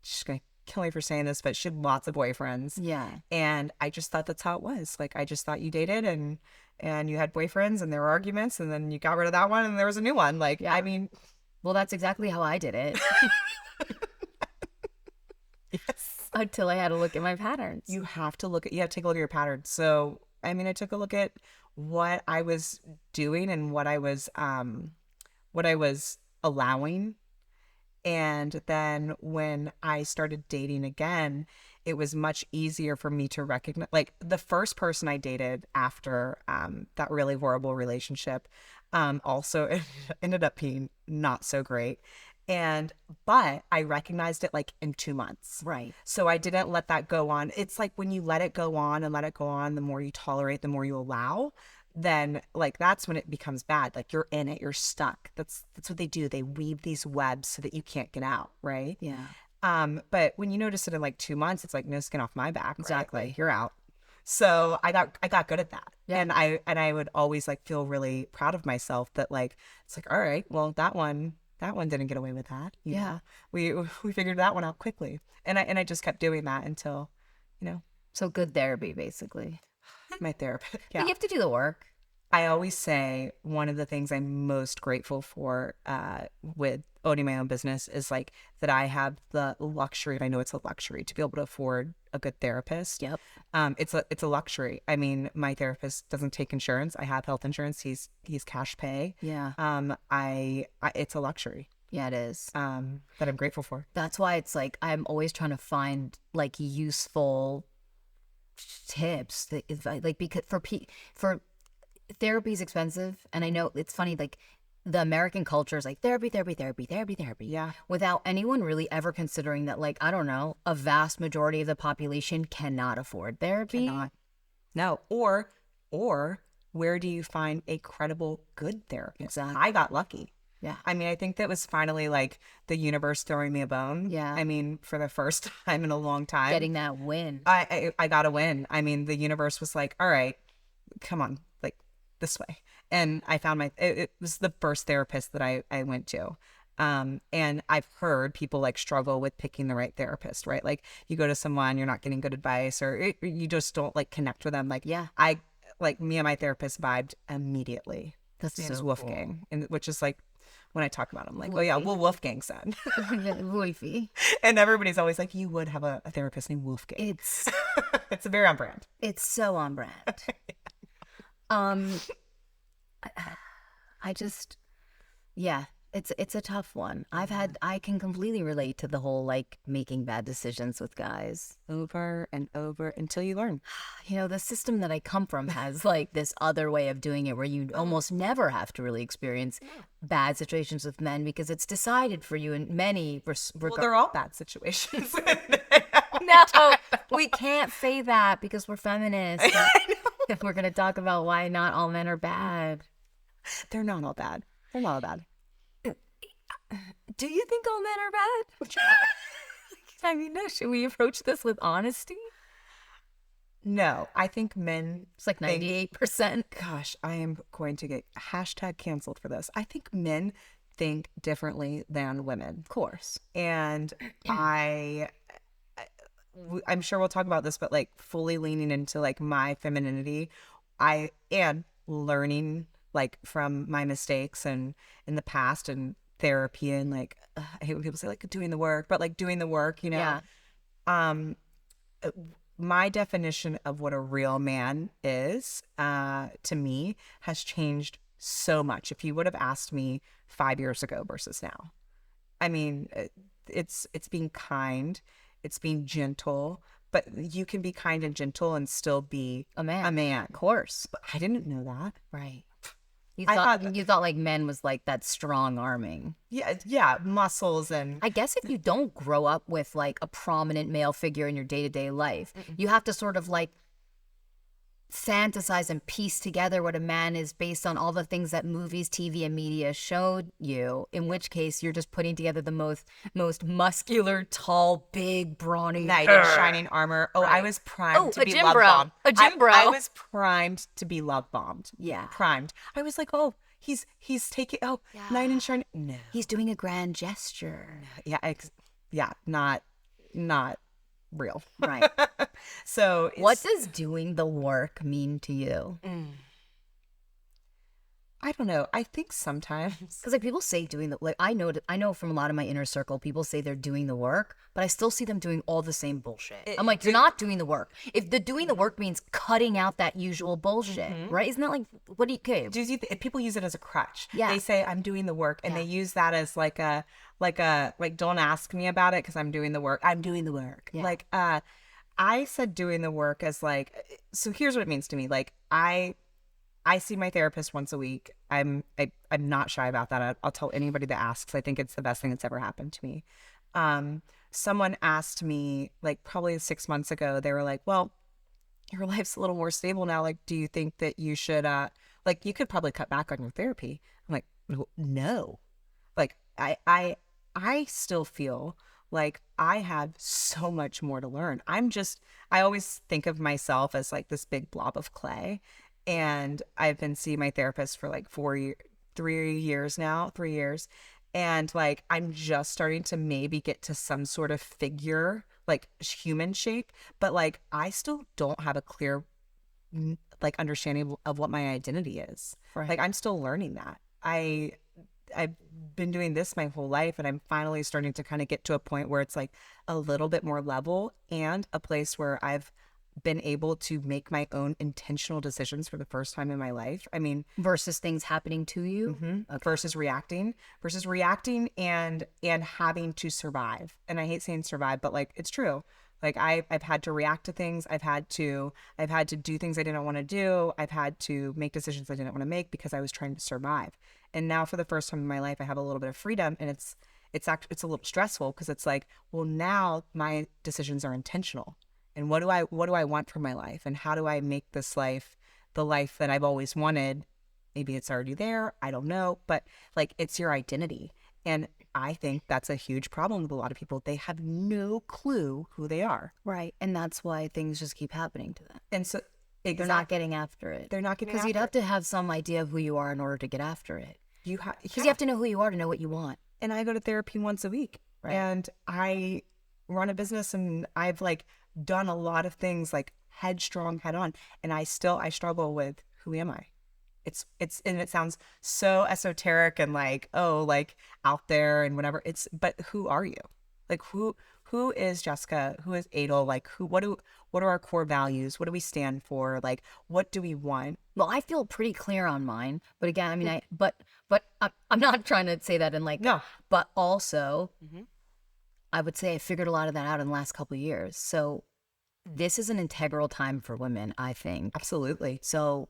she's gonna kill me for saying this, but she had lots of boyfriends. Yeah. And I just thought that's how it was. Like I just thought you dated and you had boyfriends and there were arguments and then you got rid of that one and there was a new one. Like, Yeah. I mean, Well, that's exactly how I did it. yes. Until I had to look at my patterns. You have to take a look at your patterns. So, I mean, I took a look at what I was doing and what I was allowing. And then when I started dating again, it was much easier for me to recognize, like the first person I dated after that really horrible relationship also ended up being not so great. But I recognized it like in 2 months. Right. So I didn't let that go on. It's like when you let it go on and let it go on, the more you tolerate, the more you allow, then like that's when it becomes bad. Like you're in it, you're stuck. That's what they do. They weave these webs so that you can't get out, right? Yeah. But when you notice it in like 2 months, it's like no skin off my back. Right? Exactly. Like, you're out. So I got good at that. Yeah. And I would always like feel really proud of myself that like it's like, all right, well that one didn't get away with that. You Yeah. know? We figured that one out quickly. And I just kept doing that until, So good therapy, basically. my therapist. But Yeah. you have to do the work. I always say one of the things I'm most grateful for with owning my own business is like that I have the luxury, and I know it's a luxury, to be able to afford a good therapist. Yep. It's a luxury. I mean, my therapist doesn't take insurance. I have health insurance. He's cash pay. Yeah. It's a luxury. Yeah, it is. That I'm grateful for. That's why it's like I'm always trying to find like useful tips that like because for therapy is expensive, and I know it's funny, like the American culture is like therapy. Yeah. Without anyone really ever considering that, like, I don't know, a vast majority of the population cannot afford therapy. Cannot. No. Or where do you find a credible, good therapist? Exactly. I got lucky. Yeah. I mean, I think that was finally like the universe throwing me a bone. Yeah. I mean, for the first time in a long time. Getting that win. I got a win. I mean, the universe was like, all right, come on, like this way. And I found it was the first therapist that I went to. And I've heard people like struggle with picking the right therapist, right? Like you go to someone, you're not getting good advice, or you just don't like connect with them. Like, Yeah. Me and my therapist vibed immediately. That's His name is so Wolfgang, and which is like, when I talk about him, like, oh yeah, well, Wolfgang said. Wolfie. And everybody's always like, you would have a therapist named Wolfgang. It's It's very on brand. it's so on brand. I just, yeah, it's a tough one. I can completely relate to the whole like making bad decisions with guys. Over and over until you learn. You know, the system that I come from has like this other way of doing it where you almost never have to really experience bad situations with men because it's decided for you in many Well, they're all bad situations. No, we can't say that because we're feminists. If we're going to talk about why not all men are bad. They're not all bad. They're not all bad. Do you think all men are bad? I mean, no, should we approach this with honesty? No, I think men. It's like 98%. Gosh, I am going to get hashtag canceled for this. I think men think differently than women. Of course. And I'm sure we'll talk about this, but like fully leaning into like my femininity, I am learning like from my mistakes and in the past and therapy and like I hate when people say like doing the work, but like doing the work, you know. Yeah. My definition of what a real man is, to me, has changed so much. If you would have asked me 5 years ago versus now, I mean, it's being kind, it's being gentle, but you can be kind and gentle and still be A man. A man. Of course. But I didn't know that. Right. I You thought like men was like that strong arming. Yeah, muscles and I guess if you don't grow up with like a prominent male figure in your day-to-day life, you have to sort of like fantasize and piece together what a man is based on all the things that movies, TV, and media showed you, in which case you're just putting together the most muscular, tall, big, brawny knight in shining armor. Oh, I was primed to a be gym love bro. bombed. A gym bro. I was primed to be love bombed. Yeah. Primed. I was like, oh, he's taking knight in shining. No. He's doing a grand gesture. Yeah, not real. Right. So What does doing the work mean to you? I don't know. I think sometimes Because like people say doing the like I know from a lot of my inner circle, people say they're doing the work, but I still see them doing all the same bullshit. I'm like, you're not doing the work. If the doing the work means cutting out that usual bullshit, right? Isn't that like what do you okay? people use it as a crutch. Yeah. They say I'm doing the work, and they use that as like don't ask me about it because I'm doing the work. I'm doing the work. Yeah. Like I said doing the work as like, so here's what it means to me. Like I see my therapist once a week. I'm not shy about that. I'll tell anybody that asks. I think it's the best thing that's ever happened to me. Someone asked me like probably 6 months ago, they were like, well, your life's a little more stable now. Like, do you think that you should, like you could probably cut back on your therapy? I'm like, no. Like I still feel like I have so much more to learn. I always think of myself as like this big blob of clay. And I've been seeing my therapist for like 3 years now. And like, I'm just starting to maybe get to some sort of figure, like human shape, but like, I still don't have a clear like understanding of what my identity is. Right. Like, I'm still learning that. I've been doing this my whole life, and I'm finally starting to kind of get to a point where it's like a little bit more level and a place where I've been able to make my own intentional decisions for the first time in my life. I mean, Versus things happening to you. okay. versus reacting and having to survive. And I hate saying survive, but like it's true. Like I've had to react to things. I've had to do things I didn't want to do. I've had to make decisions I didn't want to make because I was trying to survive. And now for the first time in my life, I have a little bit of freedom, and it's a little stressful because it's like, well, now my decisions are intentional. And what do I want from my life? And how do I make this life the life that I've always wanted? Maybe it's already there. I don't know. But like, it's your identity. And I think that's a huge problem with a lot of people. They have no clue who they are. Right. And that's why things just keep happening to them. And so They're not getting after it. They're not getting Because after you'd have to have some idea of who you are in order to get after it. Because you have to know who you are to know what you want. And I go to therapy once a week. Right. And I run a business, and I've like done a lot of things like headstrong, head on. And I struggle with, who am I? And it sounds so esoteric and like, oh, like out there and whatever. But who are you? Like who is Jessica? Who is Adel? Like what are our core values? What do we stand for? Like, what do we want? Well, I feel pretty clear on mine, but again, I mean, but I'm not trying to say that in like, No. But also, I would say I figured a lot of that out in the last couple of years. So this is an integral time for women, I think. Absolutely. So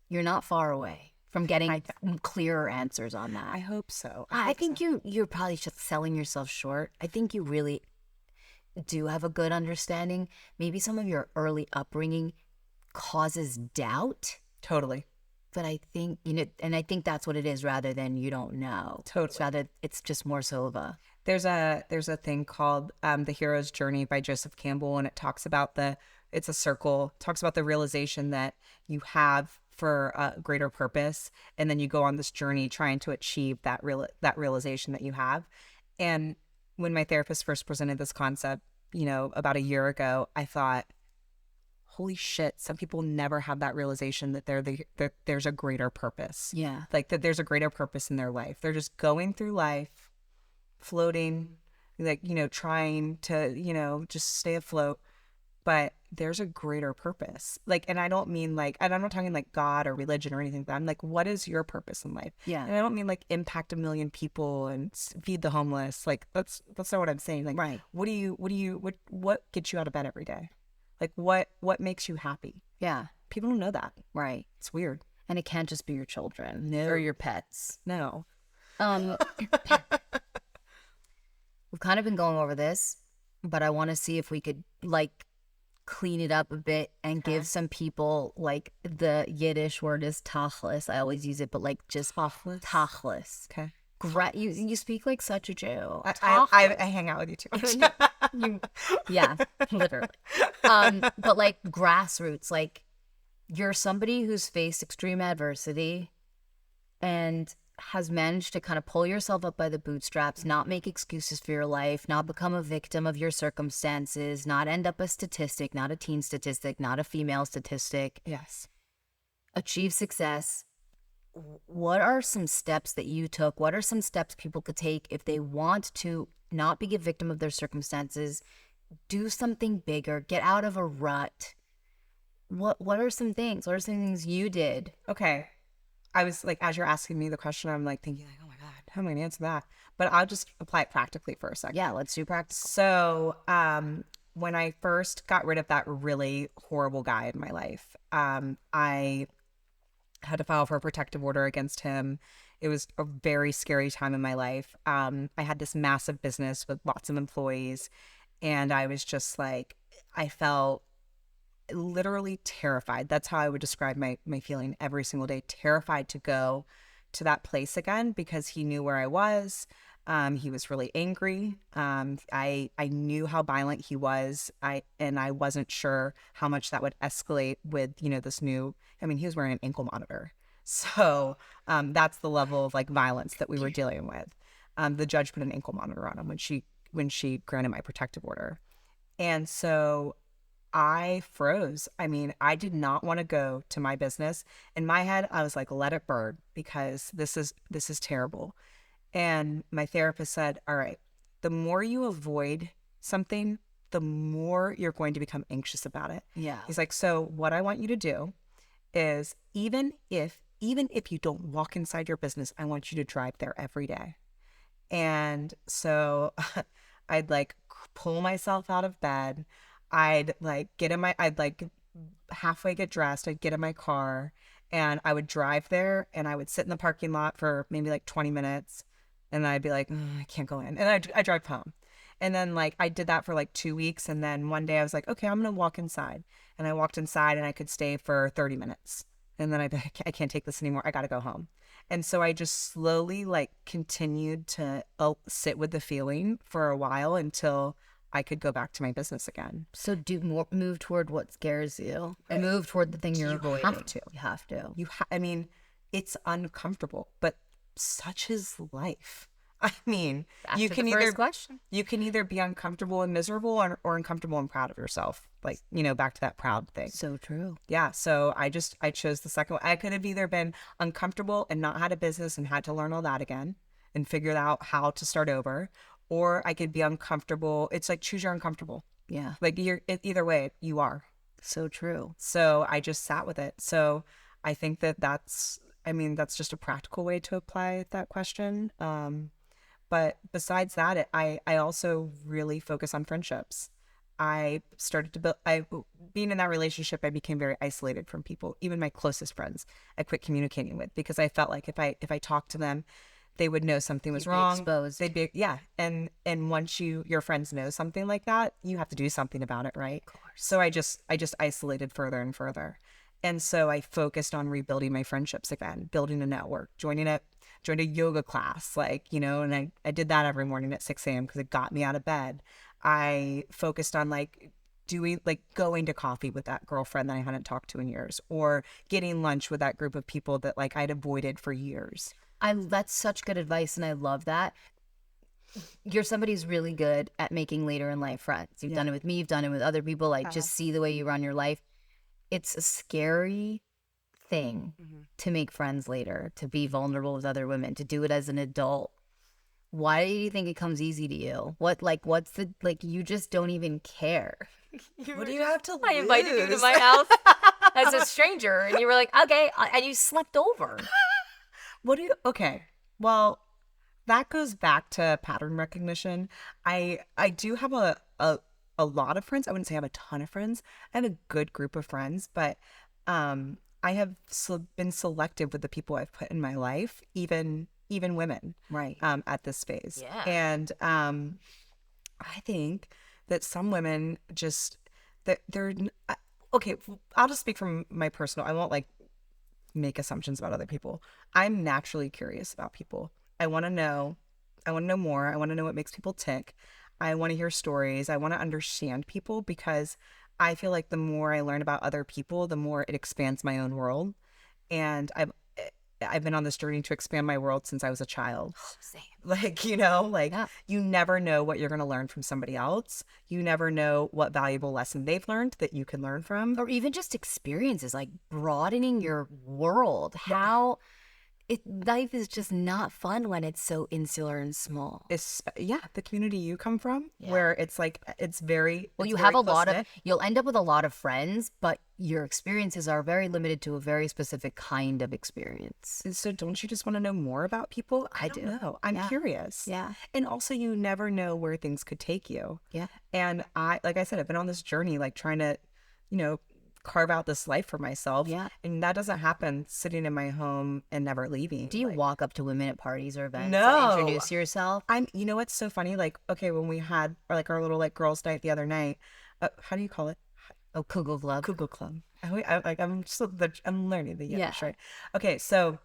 you're not far away from getting clearer answers on that. I hope so. I think you're probably just selling yourself short. I think you really do have a good understanding. Maybe some of your early upbringing causes doubt. Totally. But I think, and I think that's what it is rather than you don't know. Totally. It's rather, it's just more so of a, There's a thing called The Hero's Journey by Joseph Campbell, and it talks about it's a circle, talks about the realization that you have for a greater purpose, and then you go on this journey trying to achieve that realization that you have. And when my therapist first presented this concept, about a year ago, I thought, holy shit, some people never have that realization that that there's a greater purpose. yeah. Like that there's a greater purpose in their life. They're just going through life, floating, like, trying to, just stay afloat. But there's a greater purpose. Like, and I don't mean like, and I'm not talking like God or religion or anything like that. I'm like, what is your purpose in life? Yeah. And I don't mean like impact 1 million people and feed the homeless. Like, that's not what I'm saying. Like, Right. what gets you out of bed every day? Like, what makes you happy? Yeah. People don't know that. Right. It's weird. And it can't just be your children No. or your pets. No. We've kind of been going over this, but I want to see if we could like clean it up a bit and give some people like the Yiddish word is tachlis. I always use it, but like just tachlis. Okay. You speak like such a Jew. I hang out with you too much. Yeah, literally. But like grassroots, like you're somebody who's faced extreme adversity and has managed to kind of pull yourself up by the bootstraps, not make excuses for your life, not become a victim of your circumstances, not end up a statistic, not a teen statistic, not a female statistic. Yes. Achieve success. What are some steps that you took? What are some steps people could take if they want to not be a victim of their circumstances, do something bigger, get out of a rut? What are some things? What are some things you did? Okay. I was like, as you're asking me the question, I'm like thinking like, oh my God, how am I gonna answer that? But I'll just apply it practically for a second. Yeah, let's do practice. So, when I first got rid of that really horrible guy in my life, I had to file for a protective order against him. It was a very scary time in my life. I had this massive business with lots of employees, and I was just like, I felt literally terrified. That's how I would describe my feeling every single day. Terrified to go to that place again because he knew where I was. He was really angry. I knew how violent he was. I wasn't sure how much that would escalate with, this new, he was wearing an ankle monitor. So that's the level of like violence that we were dealing with. The judge put an ankle monitor on him when she granted my protective order. And so I froze. I did not want to go to my business. In my head, I was like, let it burn because this is terrible. And my therapist said, all right, the more you avoid something, the more you're going to become anxious about it. Yeah. He's like, so what I want you to do is even if you don't walk inside your business, I want you to drive there every day. And so I'd like pull myself out of bed. I'd like halfway get dressed. I'd get in my car and I would drive there and I would sit in the parking lot for maybe like 20 minutes. And I'd be like, I can't go in. And I drive home. And then like I did that for like 2 weeks. And then one day I was like, okay, I'm going to walk inside. And I walked inside and I could stay for 30 minutes. And then I'd be like, I can't take this anymore. I got to go home. And so I just slowly like continued to sit with the feeling for a while until I could go back to my business again. So move toward what scares you and move toward the thing you're avoiding. You have to. It's uncomfortable, but such is life. Back you to can the either first question. You can either be uncomfortable and miserable or uncomfortable and proud of yourself. Like, back to that proud thing. So true. Yeah. So I chose the second one. I could have either been uncomfortable and not had a business and had to learn all that again and figure out how to start over, or I could be uncomfortable. It's like choose your uncomfortable. Yeah. Like either way, you are. So true. So I just sat with it. So I think that's just a practical way to apply that question. But besides that, I also really focus on friendships. I started to build, being in that relationship, I became very isolated from people, even my closest friends I quit communicating with because I felt like if I talked to them, they would know something was wrong. Exposed. They'd be, yeah. And once your friends know something like that, you have to do something about it, right? Of course. So I just isolated further and further. And so I focused on rebuilding my friendships again, building a network, joined a yoga class, like, and I did that every morning at 6 a.m. because it got me out of bed. I focused on like going to coffee with that girlfriend that I hadn't talked to in years, or getting lunch with that group of people that like I'd avoided for years. That's such good advice, and I love that. You're somebody who's really good at making later in life friends. You've done it with me, you've done it with other people. Like, just see the way you run your life. It's a scary thing to make friends later, to be vulnerable with other women, to do it as an adult. Why do you think it comes easy to you? What's the, you just don't even care. What do you have to lose? I invited you to my house as a stranger, and you were like, okay, and you slept over. Okay, well, that goes back to pattern recognition. I do have a lot of friends. I wouldn't say I have a ton of friends. I have a good group of friends, but I have been selective with the people I've put in my life, even women, Right. at this phase. Yeah. And I think that some women just that they're okay. I'll just speak from my personal. I won't like make assumptions about other people. I'm naturally curious about people. I want to know more. I want to know what makes people tick. I want to hear stories. I want to understand people because I feel like the more I learn about other people, the more it expands my own world. And I've been on this journey to expand my world since I was a child. Same. Yeah. You never know what you're going to learn from somebody else. You never know what valuable lesson they've learned that you can learn from. Or even just experiences, like broadening your world. Life is just not fun when it's so insular and small. The community you come from, where it's like, it's very, Well, it's you very have a lot of, close-knit. you'll end up with a lot of friends, but your experiences are very limited to a very specific kind of experience. And so don't you just want to know more about people? I do. don't know. I'm curious. Yeah. And also you never know where things could take you. Yeah. And like I said, I've been on this journey, like trying to, carve out this life for myself. Yeah. And that doesn't happen sitting in my home and never leaving. Do you walk up to women at parties or events No. and introduce yourself? You know what's so funny? Like, okay, when we had our little like girls' night the other night, how do you call it? Oh, Kugel Club. Kugel Club. I'm learning the Yiddish, Yeah. right? Okay, so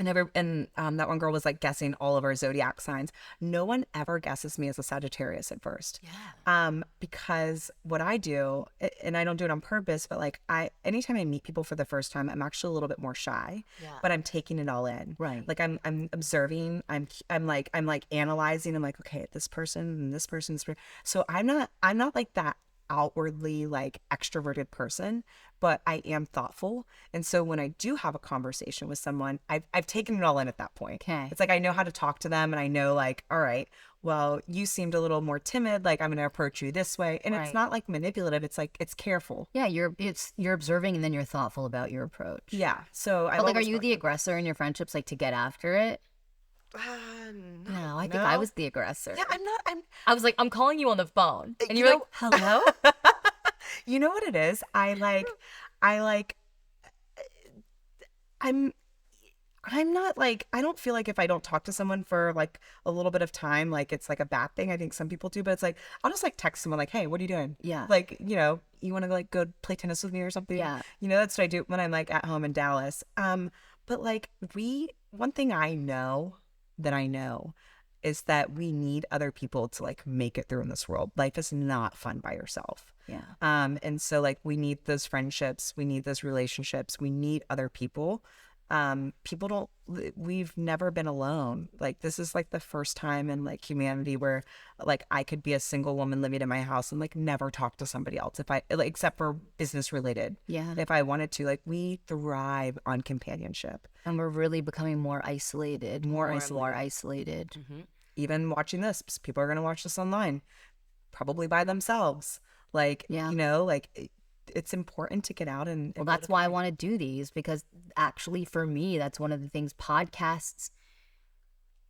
that one girl was like guessing all of our zodiac signs. No one ever guesses me as a Sagittarius at first. Yeah. Because what I do, and I don't do it on purpose, but like anytime I meet people for the first time, I'm actually a little bit more shy. Yeah. But I'm taking it all in. Right. Like I'm observing. I'm like analyzing. I'm like, okay, this person and this person. So I'm not like that outwardly like extroverted person, but I am thoughtful. And so when I do have a conversation with someone, I've taken it all in at that point. Okay. It's like I know how to talk to them, and I know like, all right, well, you seemed a little more timid, like I'm going to approach you this way. And it's not like manipulative, it's like it's careful. Yeah, you're observing and then you're thoughtful about your approach. Yeah. So But like, are you the aggressor in your friendships, like to get after it? No, I think I was the aggressor. Yeah, I was like, I'm calling you on the phone. And you're like, hello? You know what it is? I'm not like, I don't feel like if I don't talk to someone for like a little bit of time, like it's like a bad thing. I think some people do, but it's like, I'll just like text someone like, hey, what are you doing? Yeah. Like, you want to like go play tennis with me or something? Yeah. That's what I do when I'm like at home in Dallas. But like one thing I know is that we need other people to like make it through in this world. Life is not fun by yourself. Yeah. And so like we need those friendships, we need those relationships, we need other people. We've never been alone. Like this is like the first time in like humanity where like I could be a single woman living in my house and like never talk to somebody else except for business related. Yeah. If I wanted to, like we thrive on companionship. And we're really becoming more isolated. More isolated. Mm-hmm. Even watching this, people are going to watch this online, probably by themselves. Like, it's important to get out and well, that's why I want to do these, because actually for me, that's one of the things. Podcasts,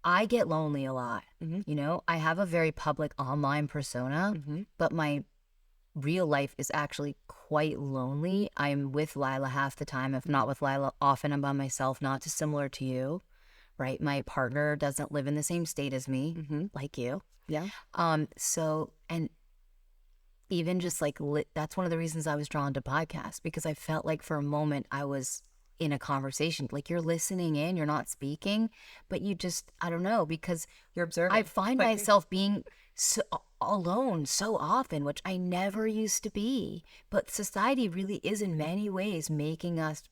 I get lonely a lot. Mm-hmm. I have a very public online persona, but my real life is actually quite lonely. I'm with Lila half the time. If not with Lila, often I'm by myself, not dissimilar to you, right? My partner doesn't live in the same state as me, like you. Yeah. So, and even just like that's one of the reasons I was drawn to podcasts, because I felt like for a moment I was in a conversation. Like you're listening in, you're not speaking, but you just, I don't know, because You're observing. I find myself being so alone so often, which I never used to be. But society really is in many ways making us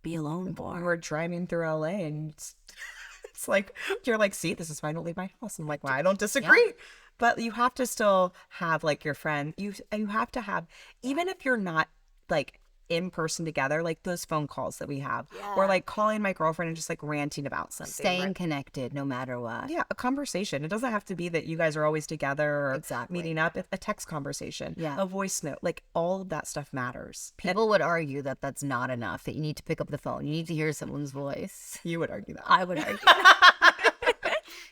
be alone We more. were driving through LA and it's like, you're like, see, this is why I don't leave my house. I'm like, well, I don't disagree. But you have to still have like your friend. You have to have, even if you're not like in person together, like those phone calls that we have, or like calling my girlfriend and just like ranting about something. Staying connected no matter what. Yeah, a conversation. It doesn't have to be that you guys are always together or Exactly. meeting up. A text conversation, Yeah. a voice note, like all of that stuff matters. People would argue that that's not enough, that you need to pick up the phone. You need to hear someone's voice. You would argue that. I would argue.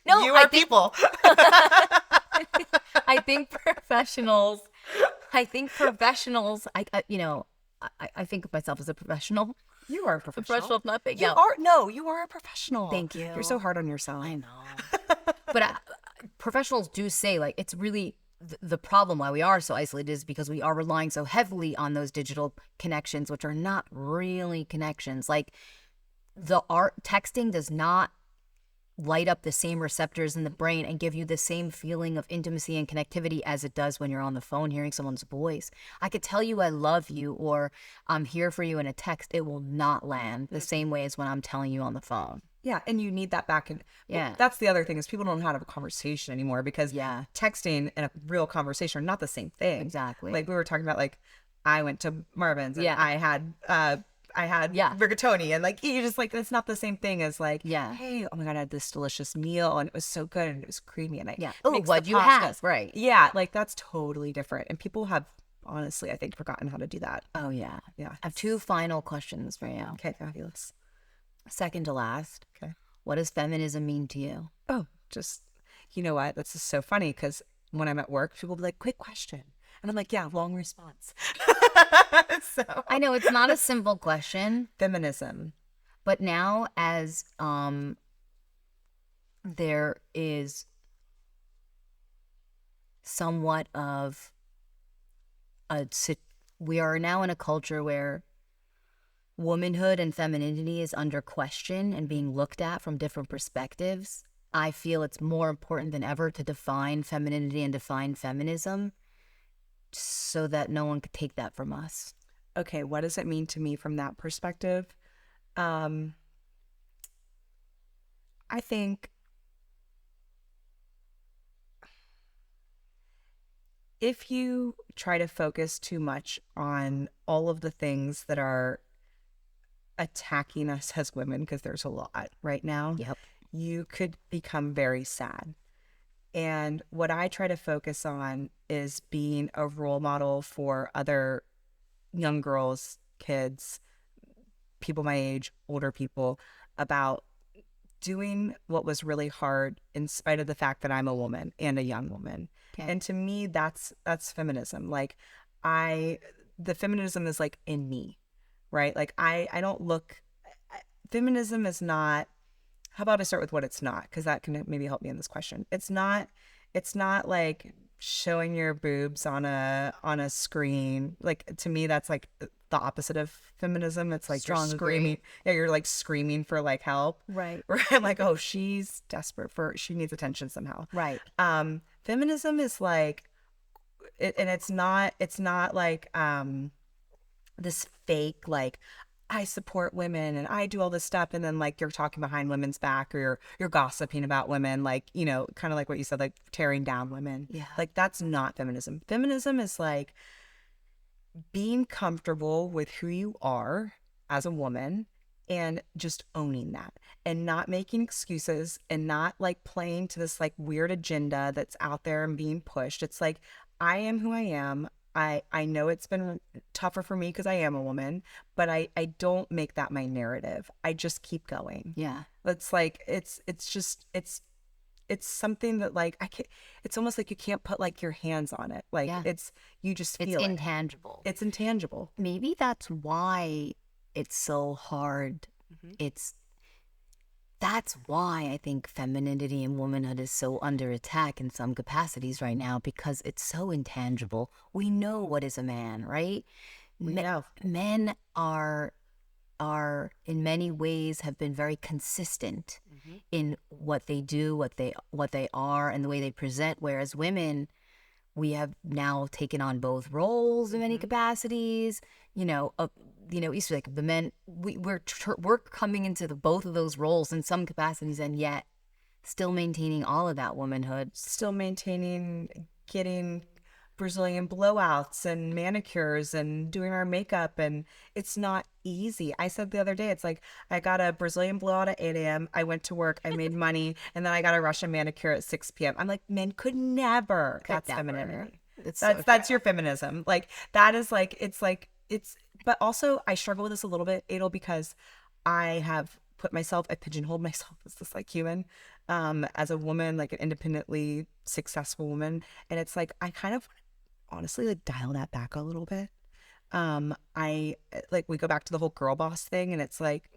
No, you are people. I think professionals, I think of myself as a professional. You are a professional. Professional of nothing. You are a professional. Thank you. You're so hard on yourself. I know. But professionals do say, like, it's really the problem why we are so isolated is because we are relying so heavily on those digital connections, which are not really connections. Like, the texting does not light up the same receptors in the brain and give you the same feeling of intimacy and connectivity as it does when you're on the phone hearing someone's voice. I could tell you I love you or I'm here for you in a text. It will not land the same way as when I'm telling you on the phone. Yeah, and you need that back. Yeah. That's the other thing is people don't know how to have a conversation anymore because Yeah. texting and a real conversation are not the same thing. Exactly. Like we were talking about, like I went to Marvin's and Yeah. I had rigatoni, and like you just like it's not the same thing as like, Yeah. hey, oh my god, I had this delicious meal and it was so good and it was creamy and Oh, mixed what'd the you pasta. have? Right. Yeah, like that's totally different, and people have honestly, I think, forgotten how to do that. Oh, yeah. Yeah. I have two final questions for you. Okay, fabulous. Second to last. Okay. What does feminism mean to you? Oh, just, you know what? That's just so funny because when I'm at work, people will be like, quick question. And I'm like, yeah, long response. So I know it's not a simple question, feminism. but now as there is somewhat of we are now in a culture where womanhood and femininity is under question and being looked at from different perspectives. I feel it's more important than ever to define femininity and define feminism so that no one could take that from us. Okay, what does it mean to me from that perspective? I think if you try to focus too much on all of the things that are attacking us as women, because there's a lot right now, you could become very sad. And what I try to focus on is being a role model for other young girls, kids, people my age, older people, about doing what was really hard in spite of the fact that I'm a woman and a young woman. Okay. And to me, that's feminism. Like the feminism is like in me, right? Like I don't look, feminism is not, how about I start with what it's not? Because that can maybe help me in this question. It's not like showing your boobs on a screen. Like to me, that's like the opposite of feminism. It's like Strong you're screaming. agree. Yeah, you're like screaming for like help. Right. Right. Like, oh, she's desperate she needs attention somehow. Right. Feminism is like, and it's not like this fake like, I support women and I do all this stuff, and then like you're talking behind women's back, or you're gossiping about women, like, you know, kind of like what you said, like tearing down women. Yeah. Like that's not feminism. Feminism is like being comfortable with who you are as a woman and just owning that and not making excuses and not like playing to this like weird agenda that's out there and being pushed. It's like, I am who I am. I know it's been tougher for me because I am a woman, but I don't make that my narrative. I just keep going. Yeah. It's like, it's something that like, it's almost like you can't put like your hands on it. Like you just feel it's intangible. It's intangible. Maybe that's why it's so hard. Mm-hmm. It's That's why I think femininity and womanhood is so under attack in some capacities right now, because it's so intangible. We know what is a man, right? We know. Men are in many ways have been very consistent in what they do, what they are, and the way they present. Whereas women, we have now taken on both roles in many capacities. Used to like the men, we're coming into both of those roles in some capacities, and yet still maintaining all of that womanhood. Still maintaining, getting Brazilian blowouts and manicures and doing our makeup, and it's not easy. I said the other day, it's like I got a Brazilian blowout at 8 a.m. I went to work, I made money, and then I got a Russian manicure at 6 p.m. I'm like, men could never. That's femininity. That's your feminism. Like that is like it's but also I struggle with this a little bit, Adel, because I pigeonholed myself as this like human, as a woman, like an independently successful woman. And it's like, I kind of honestly like dial that back a little bit. I like, we go back to the whole girl boss thing, and it's like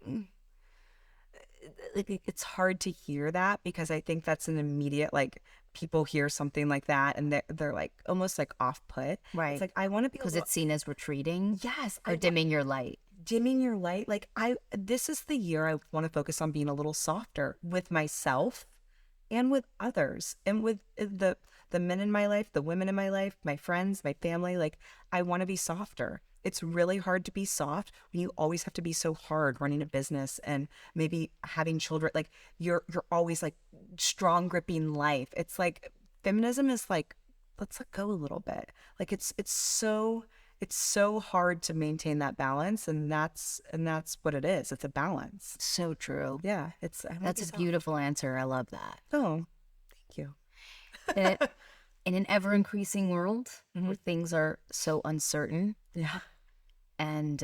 it's hard to hear that, because I think that's an immediate, like, people hear something like that and they're like almost like off put. Right. It's like, I want to be Because it's seen as retreating. Yes. Or dimming your light. Dimming your light. Like, this is the year I want to focus on being a little softer with myself and with others, and with the men in my life, the women in my life, my friends, my family. Like, I want to be softer. It's really hard to be soft when you always have to be so hard running a business and maybe having children. Like, you're always like strong gripping life. It's like feminism is like, let's let go a little bit. Like, it's so hard to maintain that balance, and that's what it is. It's a balance. So true. Yeah, That's a beautiful answer. I love that. Oh, thank you. In an ever-increasing world where things are so uncertain, Yeah, and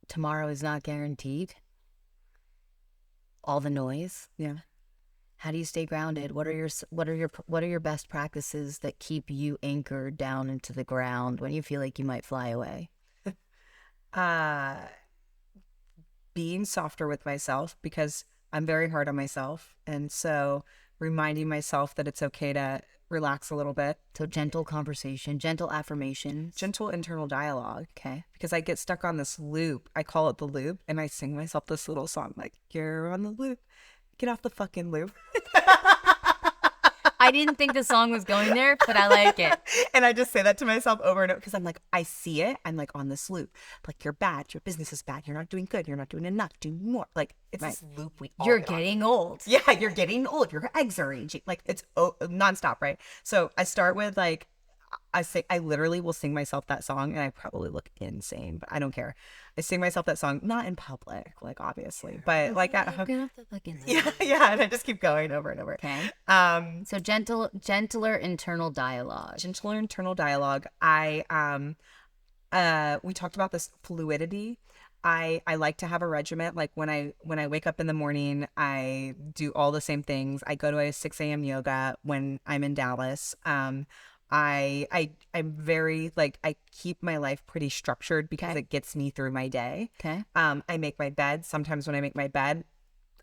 tomorrow is not guaranteed, all the noise. yeah. How do you stay grounded? What are your best practices that keep you anchored down into the ground when you feel like you might fly away? Being softer with myself, because I'm very hard on myself, and so reminding myself that it's okay to relax a little bit. So gentle conversation, gentle affirmations, Gentle internal dialogue. okay. Because I get stuck on this loop. I call it the loop, and I sing myself this little song like, "You're on the loop. Get off the fucking loop." I didn't think the song was going there, but I like it. And I just say that to myself over and over, because I'm like, I see it. I'm like, on this loop. Like, you're bad. Your business is bad. You're not doing good. You're not doing enough. Do more. Like, it's this loop we all You're get on. getting old. Yeah, you're getting old. Your eggs are aging. Like, it's nonstop, right? So I start with like, I literally will sing myself that song, and I probably look insane, but I don't care. I sing myself that song, not in public, like, obviously, but like at home. Yeah, and I just keep going over and over. Okay. So gentler internal dialogue. Gentler internal dialogue. We talked about this fluidity. I like to have a regiment. Like, when I wake up in the morning, I do all the same things. I go to a 6 a.m. yoga when I'm in Dallas. I'm very, like, I keep my life pretty structured because it gets me through my day. Okay. I make my bed. Sometimes when I make my bed,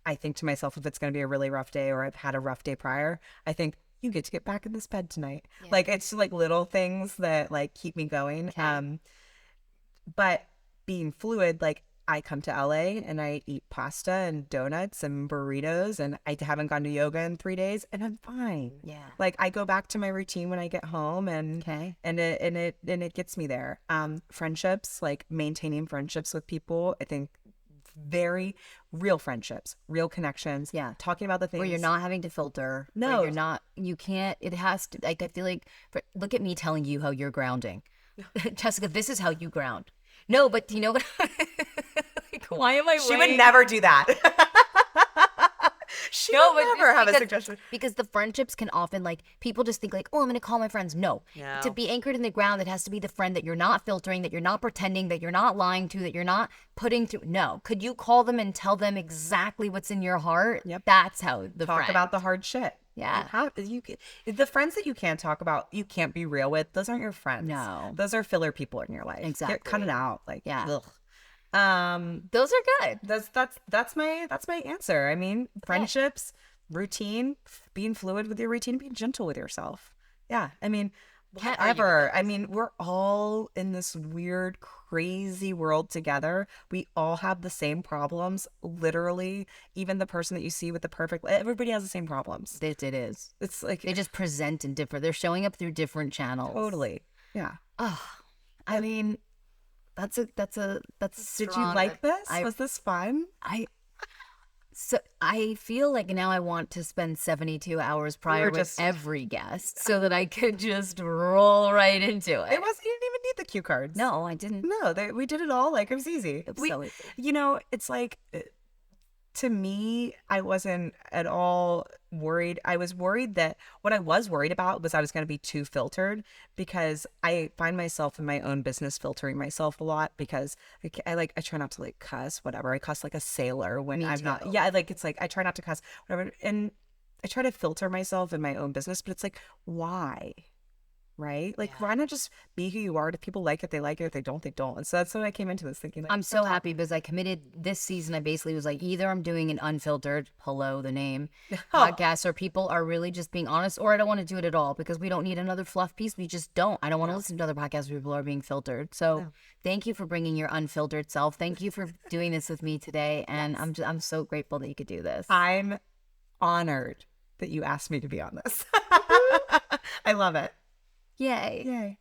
I think to myself, if it's going to be a really rough day or I've had a rough day prior, I think, you get to get back in this bed tonight. Yeah. Like, it's like little things that like keep me going. Okay. But being fluid, like, I come to LA and I eat pasta and donuts and burritos, and I haven't gone to yoga in 3 days, and I'm fine. Yeah. Like, I go back to my routine when I get home, and it gets me there. Friendships, like maintaining friendships with people, I think very real friendships, real connections. Yeah. Talking about the things Where you're not having to filter. No. You're not, you can't, it has to, like, I feel like, look at me telling you how you're grounding. Jessica, this is how you ground. No, but you know what? Like, why am I? She would never do that. She would never have a suggestion. Because the friendships can often, like, people just think like, oh, I'm going to call my friends. No. To be anchored in the ground, it has to be the friend that you're not filtering, that you're not pretending, that you're not lying to, that you're not putting through. No. Could you call them and tell them exactly what's in your heart? Yep. That's how the Talk friend. about the hard shit. Yeah. The friends that you can't talk about, you can't be real with, those aren't your friends. No. Those are filler people in your life. Exactly. Cut it out. Like, Yeah. ugh. Those are good. That's my answer. I mean, friendships, routine, being fluid with your routine, being gentle with yourself. Yeah. I mean, Can't argue with whatever. those. I mean, we're all in this weird, crazy world together. We all have the same problems. Literally, even the person that you see with the perfect, everybody has the same problems. It is. It's like They just present in different. They're showing up through different channels. totally. Yeah. Oh, I mean, that's Did you strong. like this? I Was this fun? I So I feel like now I want to spend 72 hours prior with just- every guest so that I could just roll right into it. It was. You didn't even need the cue cards. No, I didn't. No, we did it all. Like, it was easy. It was so easy. You know, it's like, to me, I wasn't at all worried. I was worried that what I was worried about was I was going to be too filtered, because I find myself in my own business filtering myself a lot, because I try not to like cuss, whatever. I cuss like a sailor when Me I'm not. too. Yeah, like, it's like I try not to cuss, whatever. And I try to filter myself in my own business, but it's like, why? Right? Like, why not just be who you are? If people like it, they like it. If they don't, they don't. And so that's what I came into this thinking. Like, I'm so happy because I committed this season. I basically was like, either I'm doing an unfiltered, hello, the name, podcast, or people are really just being honest, or I don't want to do it at all because we don't need another fluff piece. We just don't. I don't want to listen to other podcasts where people are being filtered. So thank you for bringing your unfiltered self. Thank you for doing this with me today. And I'm so grateful that you could do this. I'm honored that you asked me to be on this. I love it. Yay. Yay.